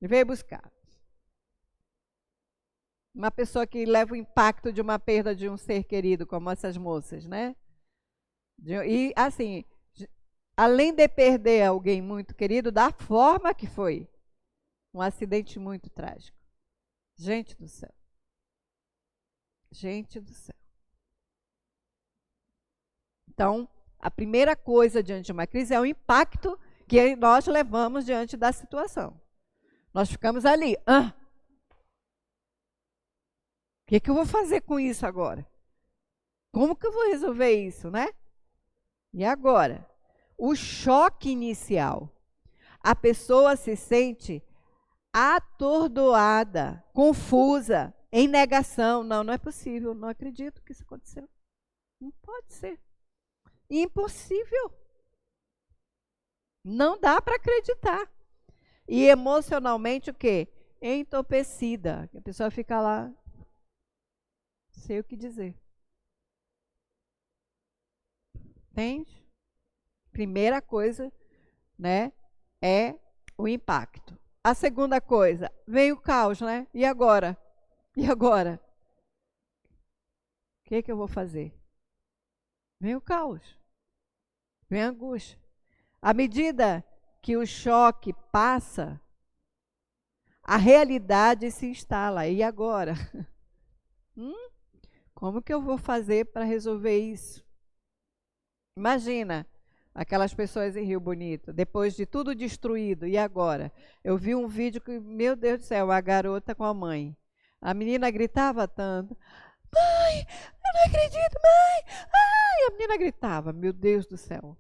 Ele veio buscar. Uma pessoa que leva o impacto de uma perda de um ser querido, como essas moças, né? E, assim, além de perder alguém muito querido, da forma que foi. Um acidente muito trágico. Gente do céu. Gente do céu. Então, a primeira coisa diante de uma crise é o impacto que nós levamos diante da situação. Nós ficamos ali. O que eu vou fazer com isso agora? Como que eu vou resolver isso, né? E agora? O choque inicial. A pessoa se sente atordoada, confusa, em negação. Não é possível, não acredito que isso aconteceu. Não pode ser. Impossível. Não dá para acreditar. E emocionalmente o quê? Entorpecida. A pessoa fica lá, sei o que dizer. Entende? Primeira coisa, né, é o impacto. A segunda coisa, vem o caos, né? E agora? E agora? O que eu vou fazer? Vem o caos. Vem a angústia. À medida que o choque passa, a realidade se instala. E agora? Como que eu vou fazer para resolver isso? Imagina aquelas pessoas em Rio Bonito, depois de tudo destruído, e agora? Eu vi um vídeo que, meu Deus do céu, a garota com a mãe. A menina gritava tanto. Mãe, eu não acredito, mãe! Ai, a menina gritava, meu Deus do céu.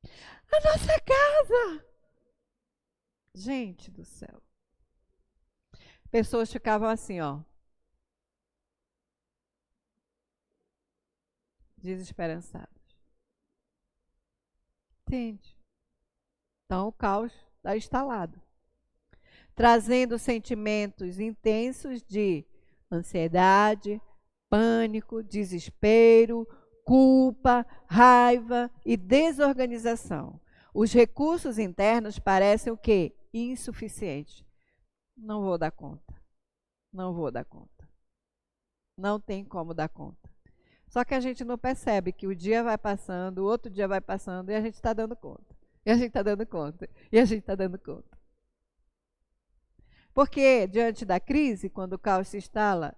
A nossa casa! Gente do céu. Pessoas ficavam assim, ó. Desesperançadas. Entende? Então o caos está instalado, trazendo sentimentos intensos de ansiedade, pânico, desespero, culpa, raiva e desorganização. Os recursos internos parecem o quê? Insuficientes. Não vou dar conta. Não vou dar conta. Não tem como dar conta. Só que a gente não percebe que o dia vai passando, o outro dia vai passando e a gente está dando conta. E a gente está dando conta. E a gente está dando conta. Porque diante da crise, quando o caos se instala,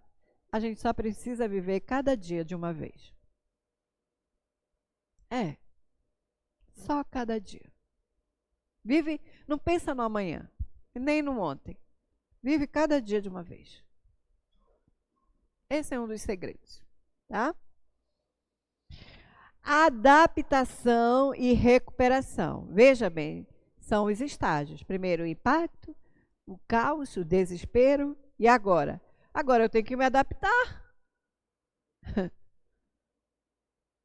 a gente só precisa viver cada dia de uma vez. Só cada dia. Vive, não pensa no amanhã, nem no ontem. Vive cada dia de uma vez. Esse é um dos segredos, tá? Adaptação e recuperação. Veja bem, são os estágios. Primeiro o impacto, o caos, o desespero e agora? Agora eu tenho que me adaptar.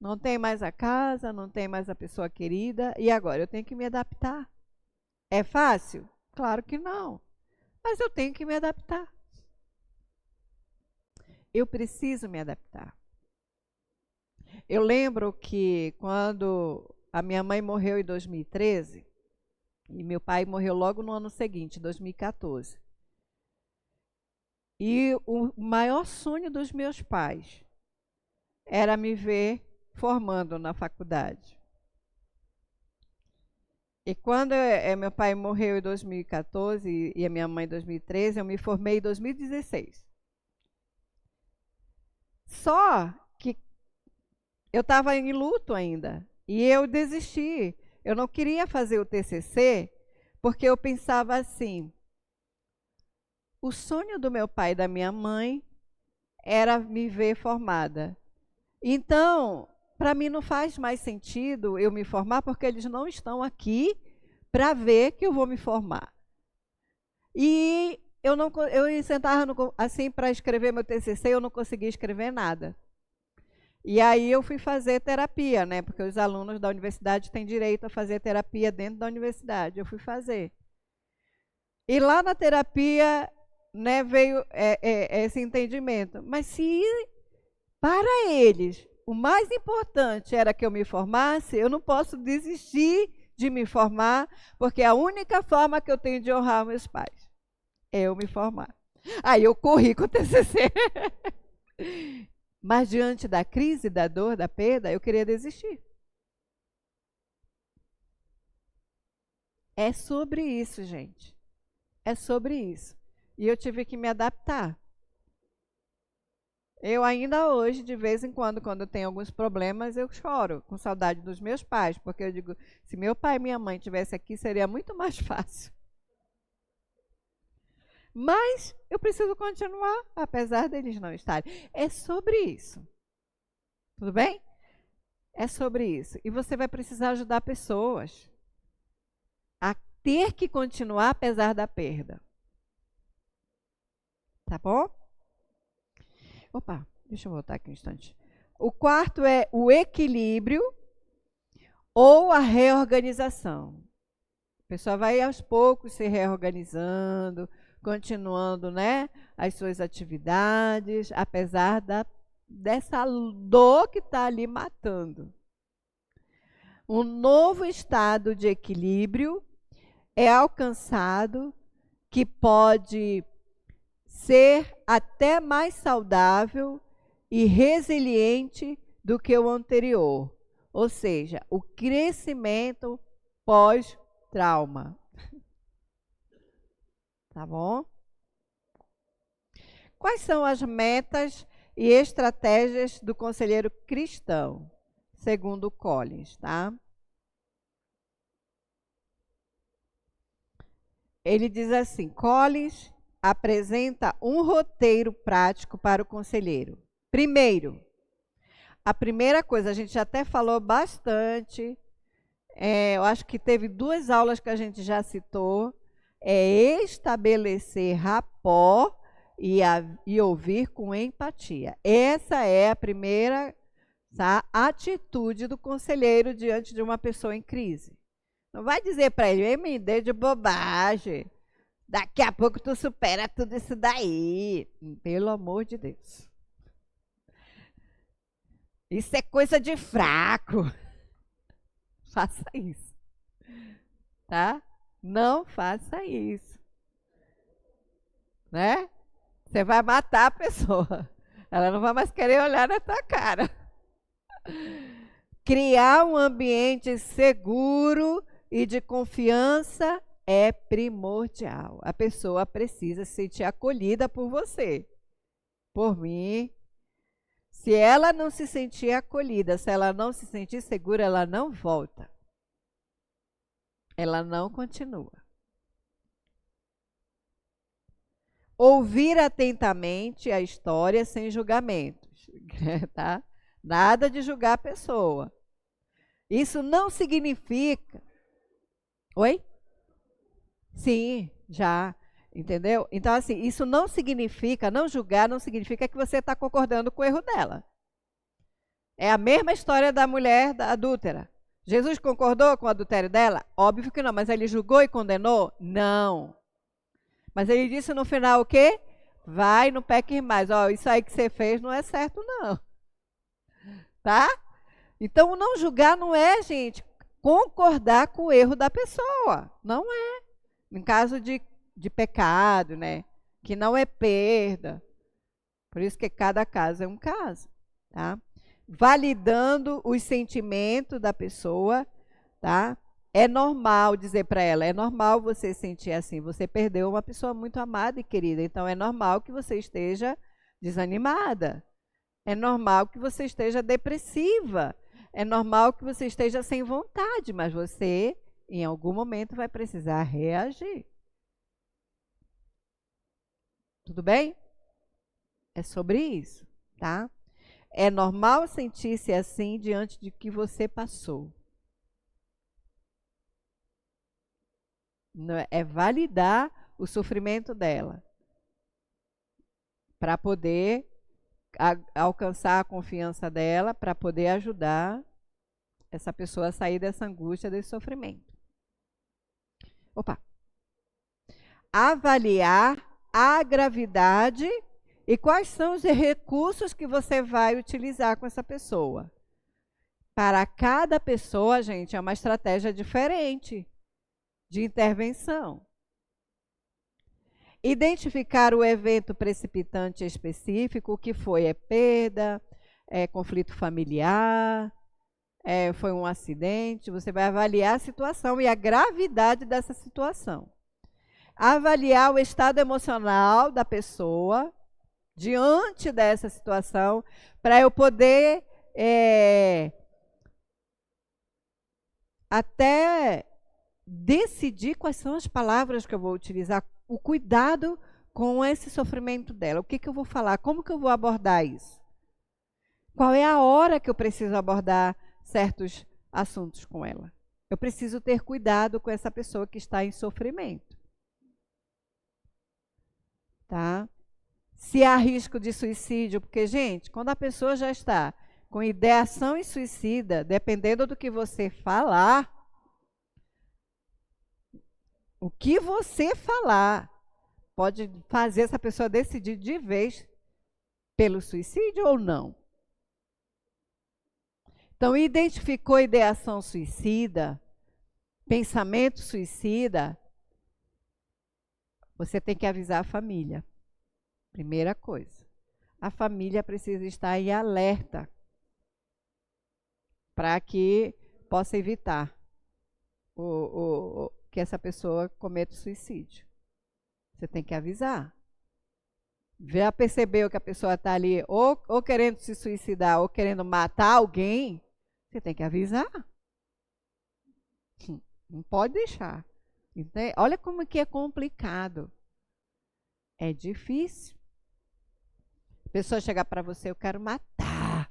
Não tem mais a casa, não tem mais a pessoa querida e agora eu tenho que me adaptar. É fácil? Claro que não. Mas eu tenho que me adaptar. Eu preciso me adaptar. Eu lembro que quando a minha mãe morreu em 2013, e meu pai morreu logo no ano seguinte, 2014. E o maior sonho dos meus pais era me ver formando na faculdade. E quando meu pai morreu em 2014 e a minha mãe em 2013, eu me formei em 2016. Só que eu estava em luto ainda e eu desisti. Eu não queria fazer o TCC porque eu pensava assim: o sonho do meu pai e da minha mãe era me ver formada. Então, para mim não faz mais sentido eu me formar porque eles não estão aqui para ver que eu vou me formar. E eu sentava assim para escrever meu TCC, eu não conseguia escrever nada. E aí eu fui fazer terapia, né? Porque os alunos da universidade têm direito a fazer terapia dentro da universidade. Eu fui fazer. E lá na terapia, né, veio esse entendimento. Mas se para eles o mais importante era que eu me formasse, eu não posso desistir de me formar, porque a única forma que eu tenho de honrar meus pais é eu me formar. Aí eu corri com o TCC. Mas diante da crise, da dor, da perda, eu queria desistir. É sobre isso, gente. É sobre isso. E eu tive que me adaptar. Eu ainda hoje, de vez em quando eu tenho alguns problemas, eu choro com saudade dos meus pais, porque eu digo, se meu pai e minha mãe estivessem aqui, seria muito mais fácil. Mas eu preciso continuar, apesar deles não estarem. É sobre isso. Tudo bem? É sobre isso. E você vai precisar ajudar pessoas a ter que continuar apesar da perda. Tá bom? Opa, deixa eu voltar aqui um instante. O quarto é o equilíbrio. ou a reorganização. A pessoa vai aos poucos se reorganizando, continuando, né, as suas atividades, apesar dessa dor que está ali matando. Um novo estado de equilíbrio é alcançado, que pode ser até mais saudável e resiliente do que o anterior, ou seja, o crescimento pós-trauma. Tá bom? Quais são as metas e estratégias do conselheiro cristão, segundo Collins, tá? Ele diz assim: Collins apresenta um roteiro prático para o conselheiro. Primeiro, a primeira coisa, a gente já até falou bastante, eu acho que teve 2 aulas que a gente já citou, é estabelecer rapport e ouvir com empatia. Essa é a primeira, tá, atitude do conselheiro diante de uma pessoa em crise. Não vai dizer para ele, me dê de bobagem, daqui a pouco tu supera tudo isso daí. Pelo amor de Deus. Isso é coisa de fraco. Faça isso. Tá? Não faça isso. Né? Você vai matar a pessoa. Ela não vai mais querer olhar na tua cara. Criar um ambiente seguro e de confiança é primordial. A pessoa precisa se sentir acolhida por você, por mim. Se ela não se sentir acolhida, se ela não se sentir segura, ela não volta. Ela não continua. Ouvir atentamente a história sem julgamentos, tá? Nada de julgar a pessoa. Isso não significa... Oi? Sim, já. Entendeu? Então, assim, isso não significa, não julgar, não significa que você está concordando com o erro dela. É a mesma história da mulher da adúltera. Jesus concordou com o adultério dela? Óbvio que não, mas ele julgou e condenou? Não. Mas ele disse no final o quê? Vai, não peques mais. Ó, isso aí que você fez não é certo, não. Tá? Então, não julgar não é, gente, concordar com o erro da pessoa. Não é. Em caso de pecado, né? Que não é perda. Por isso que cada caso é um caso, tá? Validando os sentimentos da pessoa, tá? É normal dizer para ela, é normal você sentir assim, você perdeu uma pessoa muito amada e querida, então é normal que você esteja desanimada. É normal que você esteja depressiva. É normal que você esteja sem vontade, mas você, em algum momento, vai precisar reagir. Tudo bem? É sobre isso, tá? É normal sentir-se assim diante de que você passou. É validar o sofrimento dela para poder alcançar a confiança dela, para poder ajudar essa pessoa a sair dessa angústia, desse sofrimento. Opa! Avaliar a gravidade e quais são os recursos que você vai utilizar com essa pessoa. Para cada pessoa, gente, é uma estratégia diferente de intervenção. Identificar o evento precipitante específico, o que foi, perda, conflito familiar, foi um acidente, você vai avaliar a situação e a gravidade dessa situação. Avaliar o estado emocional da pessoa diante dessa situação, para eu poder até decidir quais são as palavras que eu vou utilizar, o cuidado com esse sofrimento dela. O que eu vou falar? Como que eu vou abordar isso? Qual é a hora que eu preciso abordar certos assuntos com ela? Eu preciso ter cuidado com essa pessoa que está em sofrimento. Tá? Se há risco de suicídio, porque, gente, quando a pessoa já está com ideação e suicida, dependendo do que você falar, o que você falar pode fazer essa pessoa decidir de vez pelo suicídio ou não. Então, identificou ideação suicida, pensamento suicida, você tem que avisar a família. Primeira coisa. A família precisa estar em alerta para que possa evitar que essa pessoa cometa suicídio. Você tem que avisar. Já percebeu que a pessoa está ali ou querendo se suicidar ou querendo matar alguém? Você tem que avisar. Não pode deixar. Entende? Olha como que é complicado. É difícil. A pessoa chegar para você, eu quero matar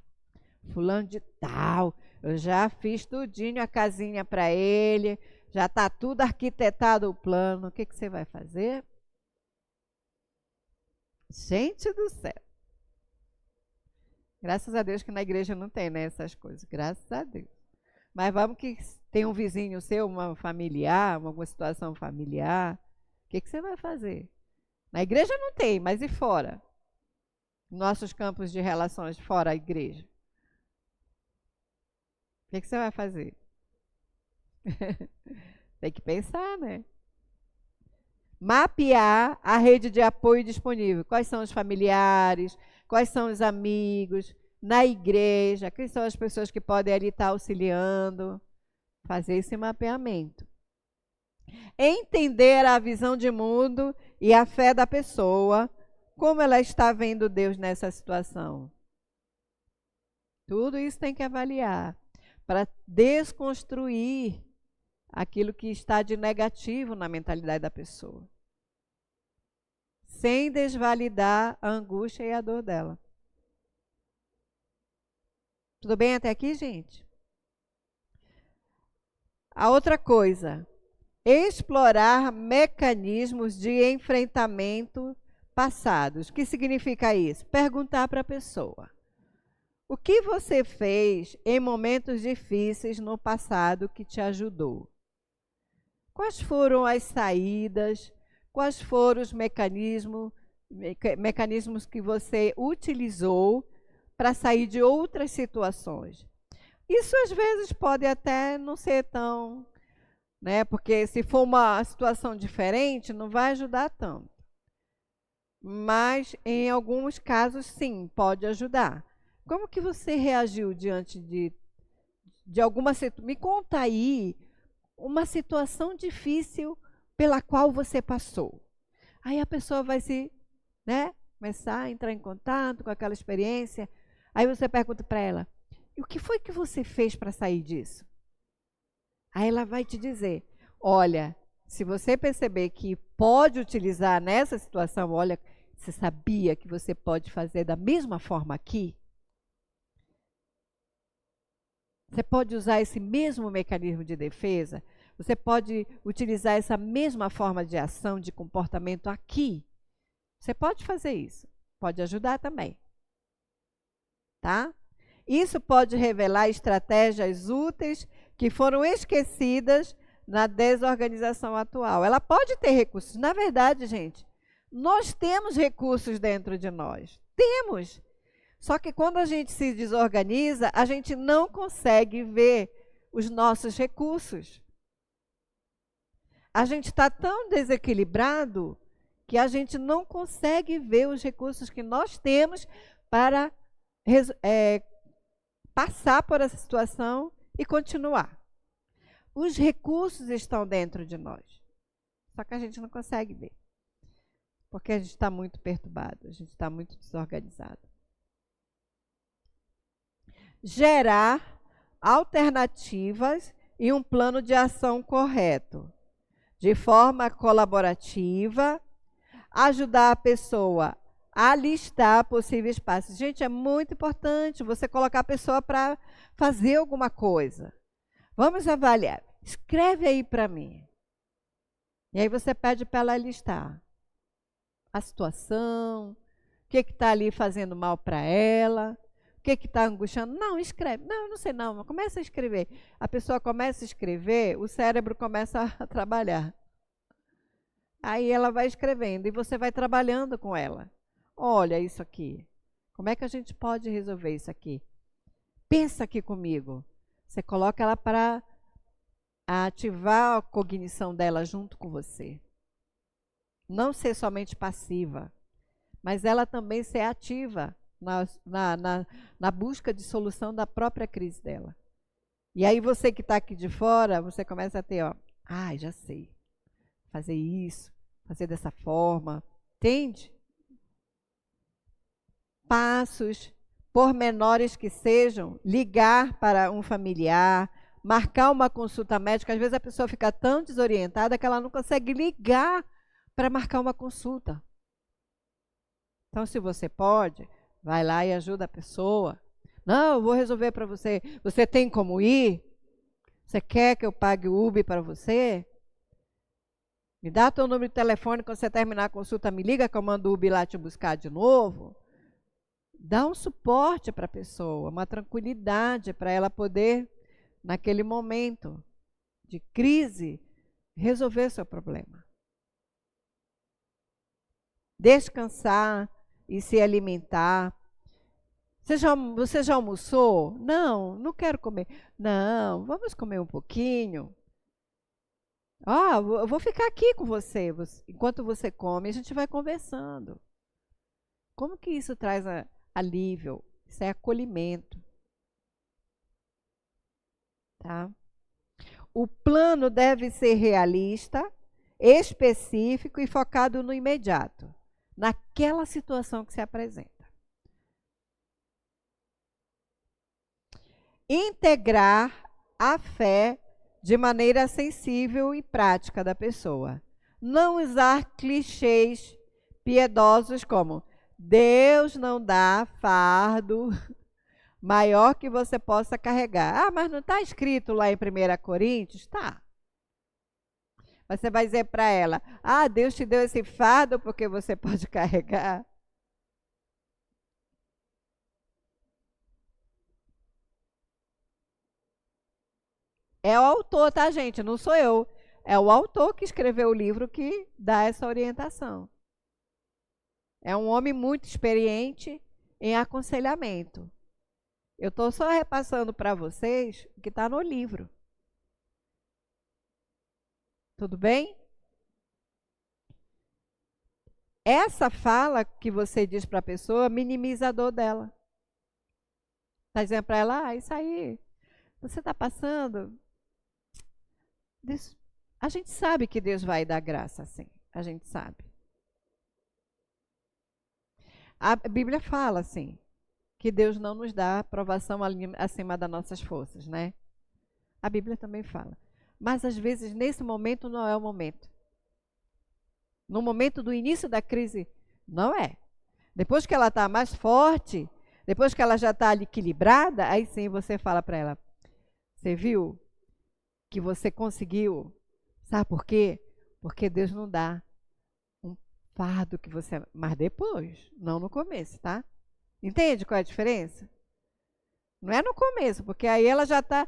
fulano de tal, eu já fiz tudinho a casinha para ele, já está tudo arquitetado o plano. O que você vai fazer? Gente do céu. Graças a Deus que na igreja não tem, né, essas coisas. Graças a Deus. Mas vamos que tem um vizinho seu, uma familiar, alguma situação familiar. O que você vai fazer? Na igreja não tem, mas e fora? Nossos campos de relações fora a igreja. O que você vai fazer? Tem que pensar, né? Mapear a rede de apoio disponível. Quais são os familiares, quais são os amigos, na igreja, quem são as pessoas que podem ali estar auxiliando. Fazer esse mapeamento. Entender a visão de mundo e a fé da pessoa, como ela está vendo Deus nessa situação. Tudo isso tem que avaliar para desconstruir aquilo que está de negativo na mentalidade da pessoa, sem desvalidar a angústia e a dor dela. Tudo bem até aqui, gente? A outra coisa, explorar mecanismos de enfrentamento passados. O que significa isso? Perguntar para a pessoa: o que você fez em momentos difíceis no passado que te ajudou? Quais foram as saídas? Quais foram os mecanismos que você utilizou para sair de outras situações? Isso às vezes pode até não ser tão, né? Porque se for uma situação diferente, não vai ajudar tanto. Mas em alguns casos, sim, pode ajudar. Como que você reagiu diante de alguma situação? Me conta aí uma situação difícil pela qual você passou. Aí a pessoa vai começar a entrar em contato com aquela experiência. Aí você pergunta para ela: e o que foi que você fez para sair disso? Aí ela vai te dizer: olha, se você perceber que pode utilizar nessa situação, olha, você sabia que você pode fazer da mesma forma aqui? Você pode usar esse mesmo mecanismo de defesa? Você pode utilizar essa mesma forma de ação, de comportamento aqui? Você pode fazer isso. Pode ajudar também. Tá? Isso pode revelar estratégias úteis que foram esquecidas na desorganização atual. Ela pode ter recursos. Na verdade, gente, nós temos recursos dentro de nós. Temos. Só que quando a gente se desorganiza, a gente não consegue ver os nossos recursos. A gente está tão desequilibrado que a gente não consegue ver os recursos que nós temos para passar por essa situação e continuar. Os recursos estão dentro de nós, só que a gente não consegue ver, porque a gente está muito perturbado, a gente está muito desorganizado. Gerar alternativas e um plano de ação correto, de forma colaborativa, ajudar a pessoa a listar possíveis passos. Gente, é muito importante você colocar a pessoa para fazer alguma coisa. Vamos avaliar. Escreve aí para mim. E aí você pede para ela listar a situação, o que está ali fazendo mal para ela, O que está angustiando? Não, escreve. Não, eu não sei não, começa a escrever. A pessoa começa a escrever, o cérebro começa a trabalhar. Aí ela vai escrevendo e você vai trabalhando com ela. Olha isso aqui. Como é que a gente pode resolver isso aqui? Pensa aqui comigo. Você coloca ela para ativar a cognição dela junto com você. Não ser somente passiva, mas ela também ser ativa na busca de solução da própria crise dela. E aí você que está aqui de fora, você começa a ter, já sei, fazer isso, fazer dessa forma, entende? Passos, por menores que sejam, ligar para um familiar, marcar uma consulta médica. Às vezes a pessoa fica tão desorientada que ela não consegue ligar para marcar uma consulta. Então, se você pode, vai lá e ajuda a pessoa. Não, eu vou resolver para você. Você tem como ir? Você quer que eu pague o Uber para você? Me dá teu número de telefone, quando você terminar a consulta, me liga que eu mando o Uber lá te buscar de novo. Dá um suporte para a pessoa, uma tranquilidade para ela poder, naquele momento de crise, resolver seu problema. Descansar e se alimentar. Você já almoçou? Não, não quero comer. Não, vamos comer um pouquinho. Eu vou ficar aqui com você. Enquanto você come, a gente vai conversando. Como que isso traz alívio? Isso é acolhimento. Tá? O plano deve ser realista, específico e focado no imediato, naquela situação que se apresenta. Integrar a fé de maneira sensível e prática da pessoa. Não usar clichês piedosos como Deus não dá fardo maior que você possa carregar. Mas não está escrito lá em 1 Coríntios? Tá. Você vai dizer para ela, Deus te deu esse fardo porque você pode carregar. É o autor, tá, gente? Não sou eu. É o autor que escreveu o livro que dá essa orientação. É um homem muito experiente em aconselhamento. Eu estou só repassando para vocês o que está no livro. Tudo bem? Essa fala que você diz para a pessoa minimiza a dor dela. Está dizendo para ela, isso aí, você está passando. A gente sabe que Deus vai dar graça, sim. A gente sabe. A Bíblia fala, assim, que Deus não nos dá provação acima das nossas forças, né? A Bíblia também fala. Mas, às vezes, nesse momento não é o momento. No momento do início da crise, não é. Depois que ela está mais forte, depois que ela já está equilibrada, aí sim você fala para ela, você viu que você conseguiu? Sabe por quê? Porque Deus não dá um fardo que você... Mas depois, não no começo, tá? Entende qual é a diferença? Não é no começo, porque aí ela já está...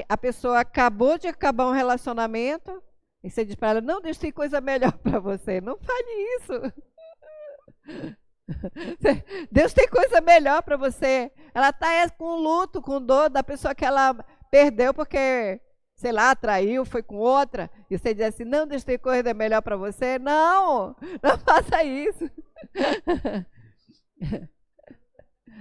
a pessoa acabou de acabar um relacionamento e você diz para ela, não, Deus tem coisa melhor para você. Não fale isso. Deus tem coisa melhor para você. Ela está com luto, com dor da pessoa que ela perdeu porque, sei lá, traiu, foi com outra. E você diz assim, não, Deus tem coisa melhor para você. Não, não faça isso.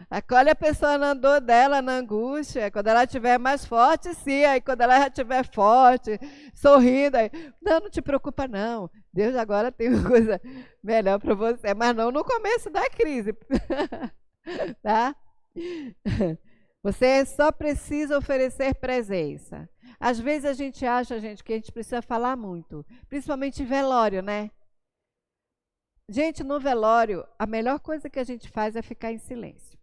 Acolhe a pessoa na dor dela, na angústia. Quando ela estiver mais forte, sim. Aí quando ela já estiver forte, sorrindo, aí, não te preocupa não. Deus agora tem uma coisa melhor para você. Mas não no começo da crise. Tá? Você só precisa oferecer presença. Às vezes a gente acha, gente, que a gente precisa falar muito. Principalmente em velório, né? Gente, no velório, a melhor coisa que a gente faz é ficar em silêncio.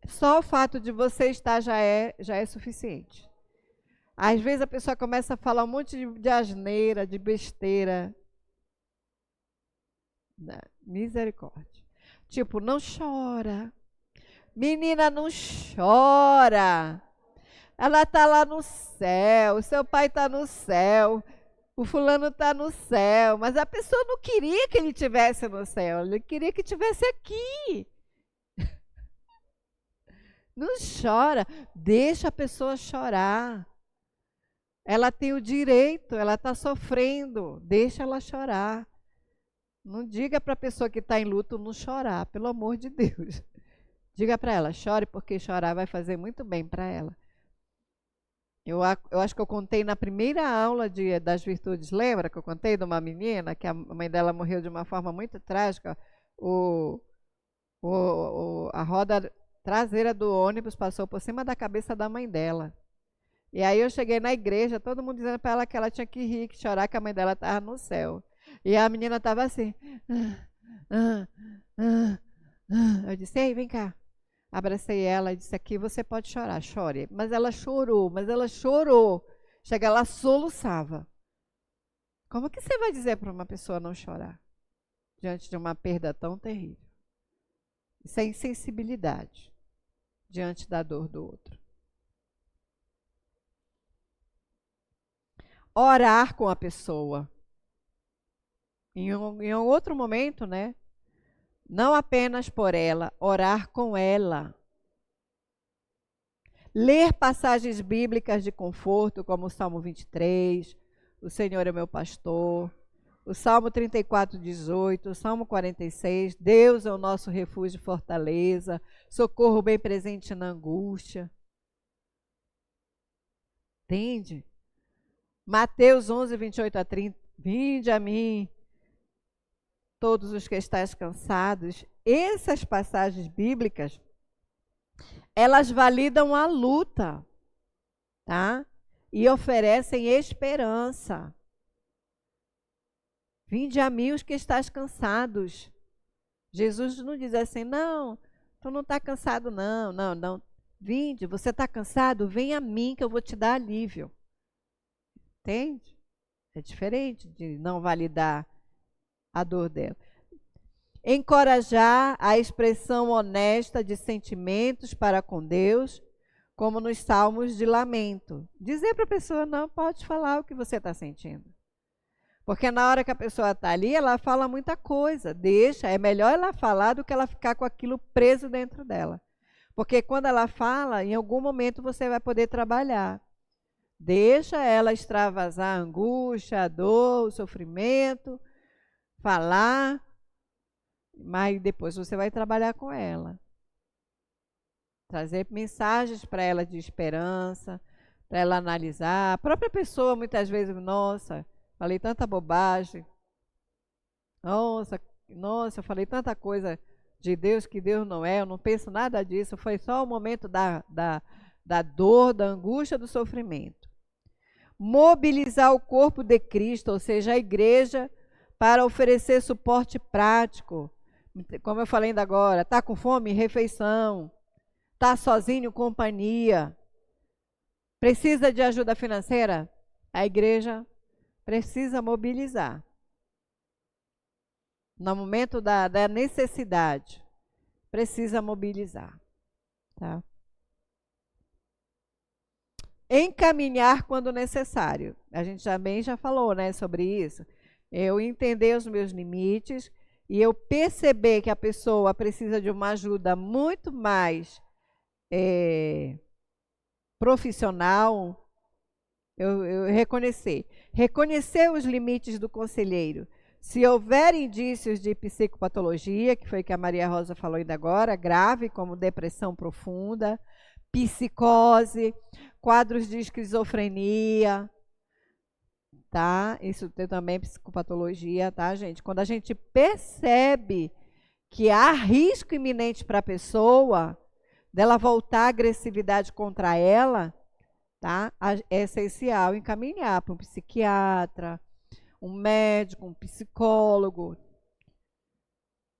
Só o fato de você estar já é suficiente. Às vezes a pessoa começa a falar um monte de asneira, de besteira. Misericórdia. Tipo, não chora. Menina, não chora. Ela está lá no céu, seu pai está no céu, o fulano está no céu, mas a pessoa não queria que ele estivesse no céu, ele queria que estivesse aqui. Não chora, deixa a pessoa chorar. Ela tem o direito, ela está sofrendo, deixa ela chorar. Não diga para a pessoa que está em luto não chorar, pelo amor de Deus. Diga para ela, chore, porque chorar vai fazer muito bem para ela. Eu acho que eu contei na primeira aula das virtudes, lembra que eu contei de uma menina que a mãe dela morreu de uma forma muito trágica? A roda traseira do ônibus passou por cima da cabeça da mãe dela. E aí eu cheguei na igreja, todo mundo dizendo para ela que ela tinha que rir, que chorar, que a mãe dela estava no céu. E a menina estava assim. Eu disse, ei, vem cá. Abracei ela e disse, aqui você pode chorar, chore. Mas ela chorou. Chega lá, soluçava. Como que você vai dizer para uma pessoa não chorar? Diante de uma perda tão terrível. Isso é insensibilidade diante da dor do outro. Orar com a pessoa. Em um outro momento, né? Não apenas por ela, orar com ela. Ler passagens bíblicas de conforto, como o Salmo 23, o Senhor é meu pastor, o Salmo 34, 18, o Salmo 46, Deus é o nosso refúgio e fortaleza, socorro bem presente na angústia. Entende? Mateus 11, 28 a 30, vinde a mim, todos os que estáis cansados. Essas passagens bíblicas, elas validam a luta, tá? E oferecem esperança. Vinde a mim os que estáis cansados. Jesus não diz assim, não, tu não está cansado não. Vinde, você está cansado? Vem a mim que eu vou te dar alívio. Entende? É diferente de não validar a dor dela. Encorajar a expressão honesta de sentimentos para com Deus, como nos salmos de lamento. Dizer para a pessoa, não, pode falar o que você está sentindo. Porque na hora que a pessoa está ali, ela fala muita coisa. É melhor ela falar do que ela ficar com aquilo preso dentro dela. Porque quando ela fala, em algum momento você vai poder trabalhar. Deixa ela extravasar a angústia, a dor, o sofrimento, falar, mas depois você vai trabalhar com ela. Trazer mensagens para ela de esperança, para ela analisar. A própria pessoa, muitas vezes, nossa, falei tanta bobagem. Nossa, eu falei tanta coisa de Deus que Deus não é, eu não penso nada disso. Foi só o momento da dor, da angústia, do sofrimento. Mobilizar o corpo de Cristo, ou seja, a igreja, para oferecer suporte prático. Como eu falei ainda agora, está com fome? Refeição. Está sozinho? Companhia. Precisa de ajuda financeira? A igreja precisa mobilizar. No momento da necessidade, precisa mobilizar. Tá? Encaminhar quando necessário. A gente também já falou, né, sobre isso. Eu entender os meus limites e eu perceber que a pessoa precisa de uma ajuda muito mais profissional, eu reconhecer. Reconhecer os limites do conselheiro. Se houver indícios de psicopatologia, que foi o que a Maria Rosa falou ainda agora, grave, como depressão profunda, psicose, quadros de esquizofrenia, tá? Isso tem também psicopatologia, tá, gente? Quando a gente percebe que há risco iminente para a pessoa, dela voltar a agressividade contra ela, tá? É essencial encaminhar para um psiquiatra, um médico, um psicólogo.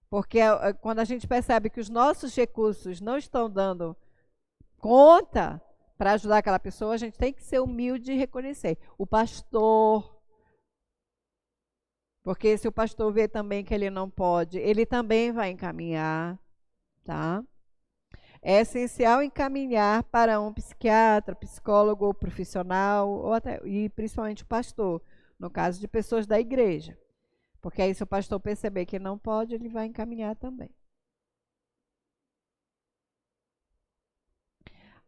Porque quando a gente percebe que os nossos recursos não estão dando conta para ajudar aquela pessoa, a gente tem que ser humilde e reconhecer. O pastor, Porque se o pastor vê também que ele não pode, ele também vai encaminhar, tá? É essencial encaminhar para um psiquiatra, psicólogo ou profissional, ou até, e principalmente o pastor, no caso de pessoas da igreja. Porque aí, se o pastor perceber que não pode, ele vai encaminhar também.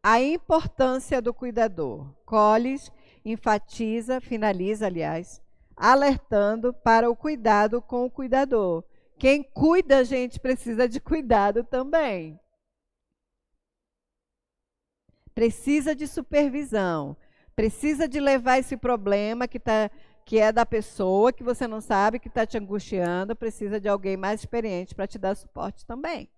A importância do cuidador. Colles enfatiza, finaliza, aliás, alertando para o cuidado com o cuidador. Quem cuida, gente, precisa de cuidado também. Precisa de supervisão. Precisa de levar esse problema que é da pessoa, que você não sabe, que está te angustiando. Precisa de alguém mais experiente para te dar suporte também.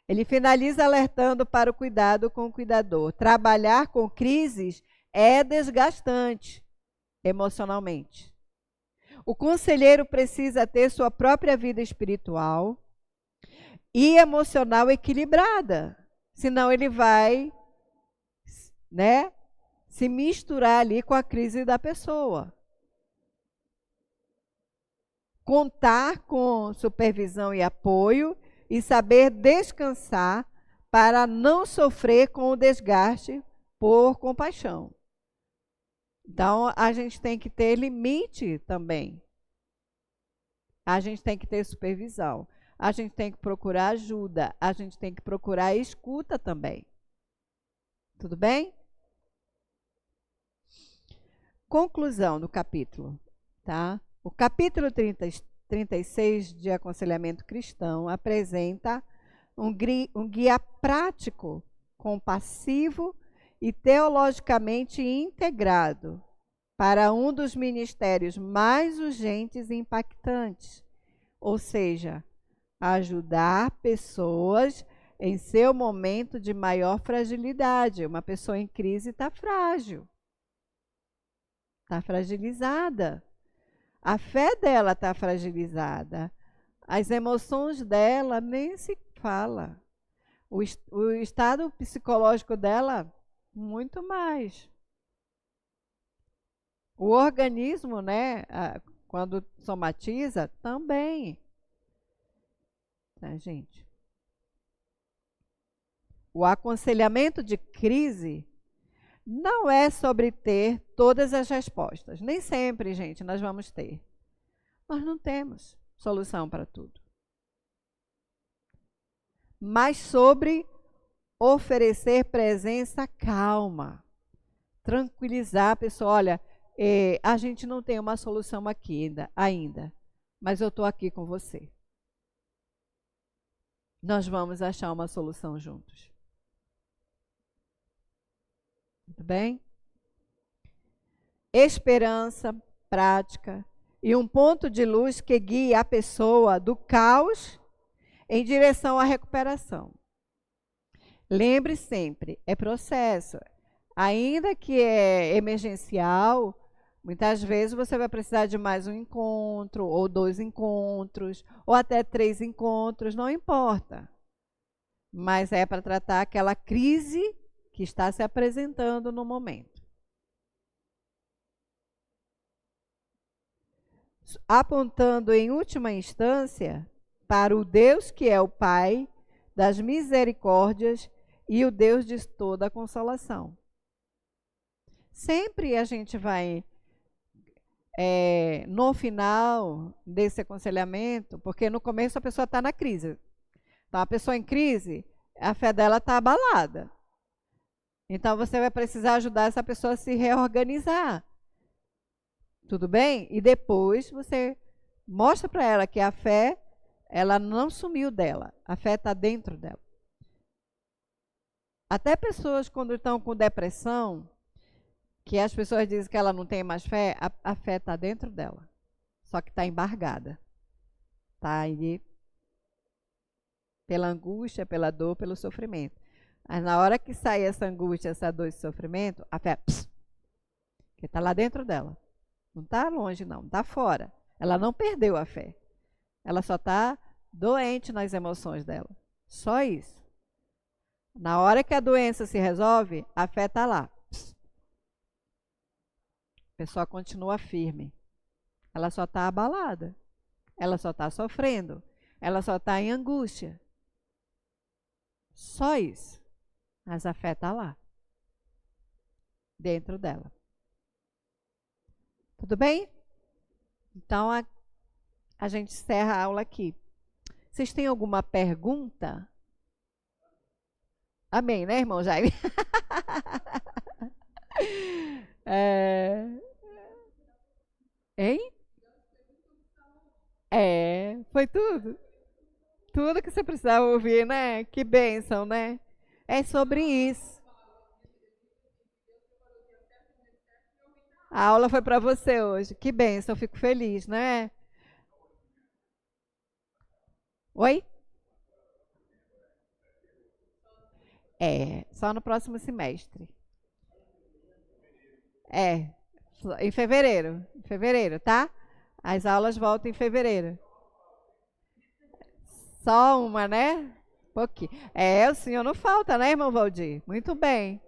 Ele finaliza alertando para o cuidado com o cuidador. Trabalhar com crises é desgastante emocionalmente. O conselheiro precisa ter sua própria vida espiritual e emocional equilibrada, senão ele vai, né, se misturar ali com a crise da pessoa. Contar com supervisão e apoio e saber descansar para não sofrer com o desgaste por compaixão. Então, a gente tem que ter limite também. A gente tem que ter supervisão. A gente tem que procurar ajuda. A gente tem que procurar escuta também. Tudo bem? Conclusão do capítulo, tá? O capítulo 36 de Aconselhamento Cristão apresenta um guia prático, compassivo e teologicamente integrado para um dos ministérios mais urgentes e impactantes, ou seja, ajudar pessoas em seu momento de maior fragilidade. Uma pessoa em crise está frágil, está fragilizada. A fé dela está fragilizada. As emoções dela nem se fala. O estado psicológico dela, muito mais. O organismo, né, quando somatiza, também. Tá, gente? O aconselhamento de crise não é sobre ter todas as respostas. Nem sempre, gente, nós vamos ter. Nós não temos solução para tudo. Mas sobre oferecer presença calma. Tranquilizar a pessoa. Olha, a gente não tem uma solução aqui ainda, mas eu estou aqui com você. Nós vamos achar uma solução juntos. Tudo bem? Esperança, prática e um ponto de luz que guie a pessoa do caos em direção à recuperação. Lembre sempre, é processo. Ainda que é emergencial, muitas vezes você vai precisar de mais um encontro, ou 2 encontros, ou até 3 encontros, não importa. Mas é para tratar aquela crise que está se apresentando no momento. Apontando em última instância para o Deus que é o Pai das misericórdias e o Deus de toda a consolação. Sempre a gente vai, no final desse aconselhamento, porque no começo a pessoa está na crise. Então, a pessoa em crise, a fé dela está abalada. Então, você vai precisar ajudar essa pessoa a se reorganizar. Tudo bem? E depois você mostra para ela que a fé, ela não sumiu dela. A fé está dentro dela. Até pessoas quando estão com depressão, que as pessoas dizem que ela não tem mais fé, a fé está dentro dela. Só que está embargada. Está aí pela angústia, pela dor, pelo sofrimento. Mas na hora que sai essa angústia, essa dor, esse sofrimento, a fé, que está lá dentro dela. Não está longe, não. Está fora. Ela não perdeu a fé. Ela só está doente nas emoções dela. Só isso. Na hora que a doença se resolve, a fé está lá. A pessoa continua firme. Ela só está abalada. Ela só está sofrendo. Ela só está em angústia. Só isso. Mas a fé está lá. Dentro dela. Tudo bem? Então, a gente encerra a aula aqui. Vocês têm alguma pergunta? Amém, né, irmão Jaime? Hein? Foi tudo. Tudo que você precisava ouvir, né? Que bênção, né? É sobre isso. A aula foi para você hoje. Que bênção, eu fico feliz, né? Oi? Só no próximo semestre. Em fevereiro. Em fevereiro, tá? As aulas voltam em fevereiro. Só uma, né? Pouquinho. O senhor não falta, né, irmão Valdir? Muito bem.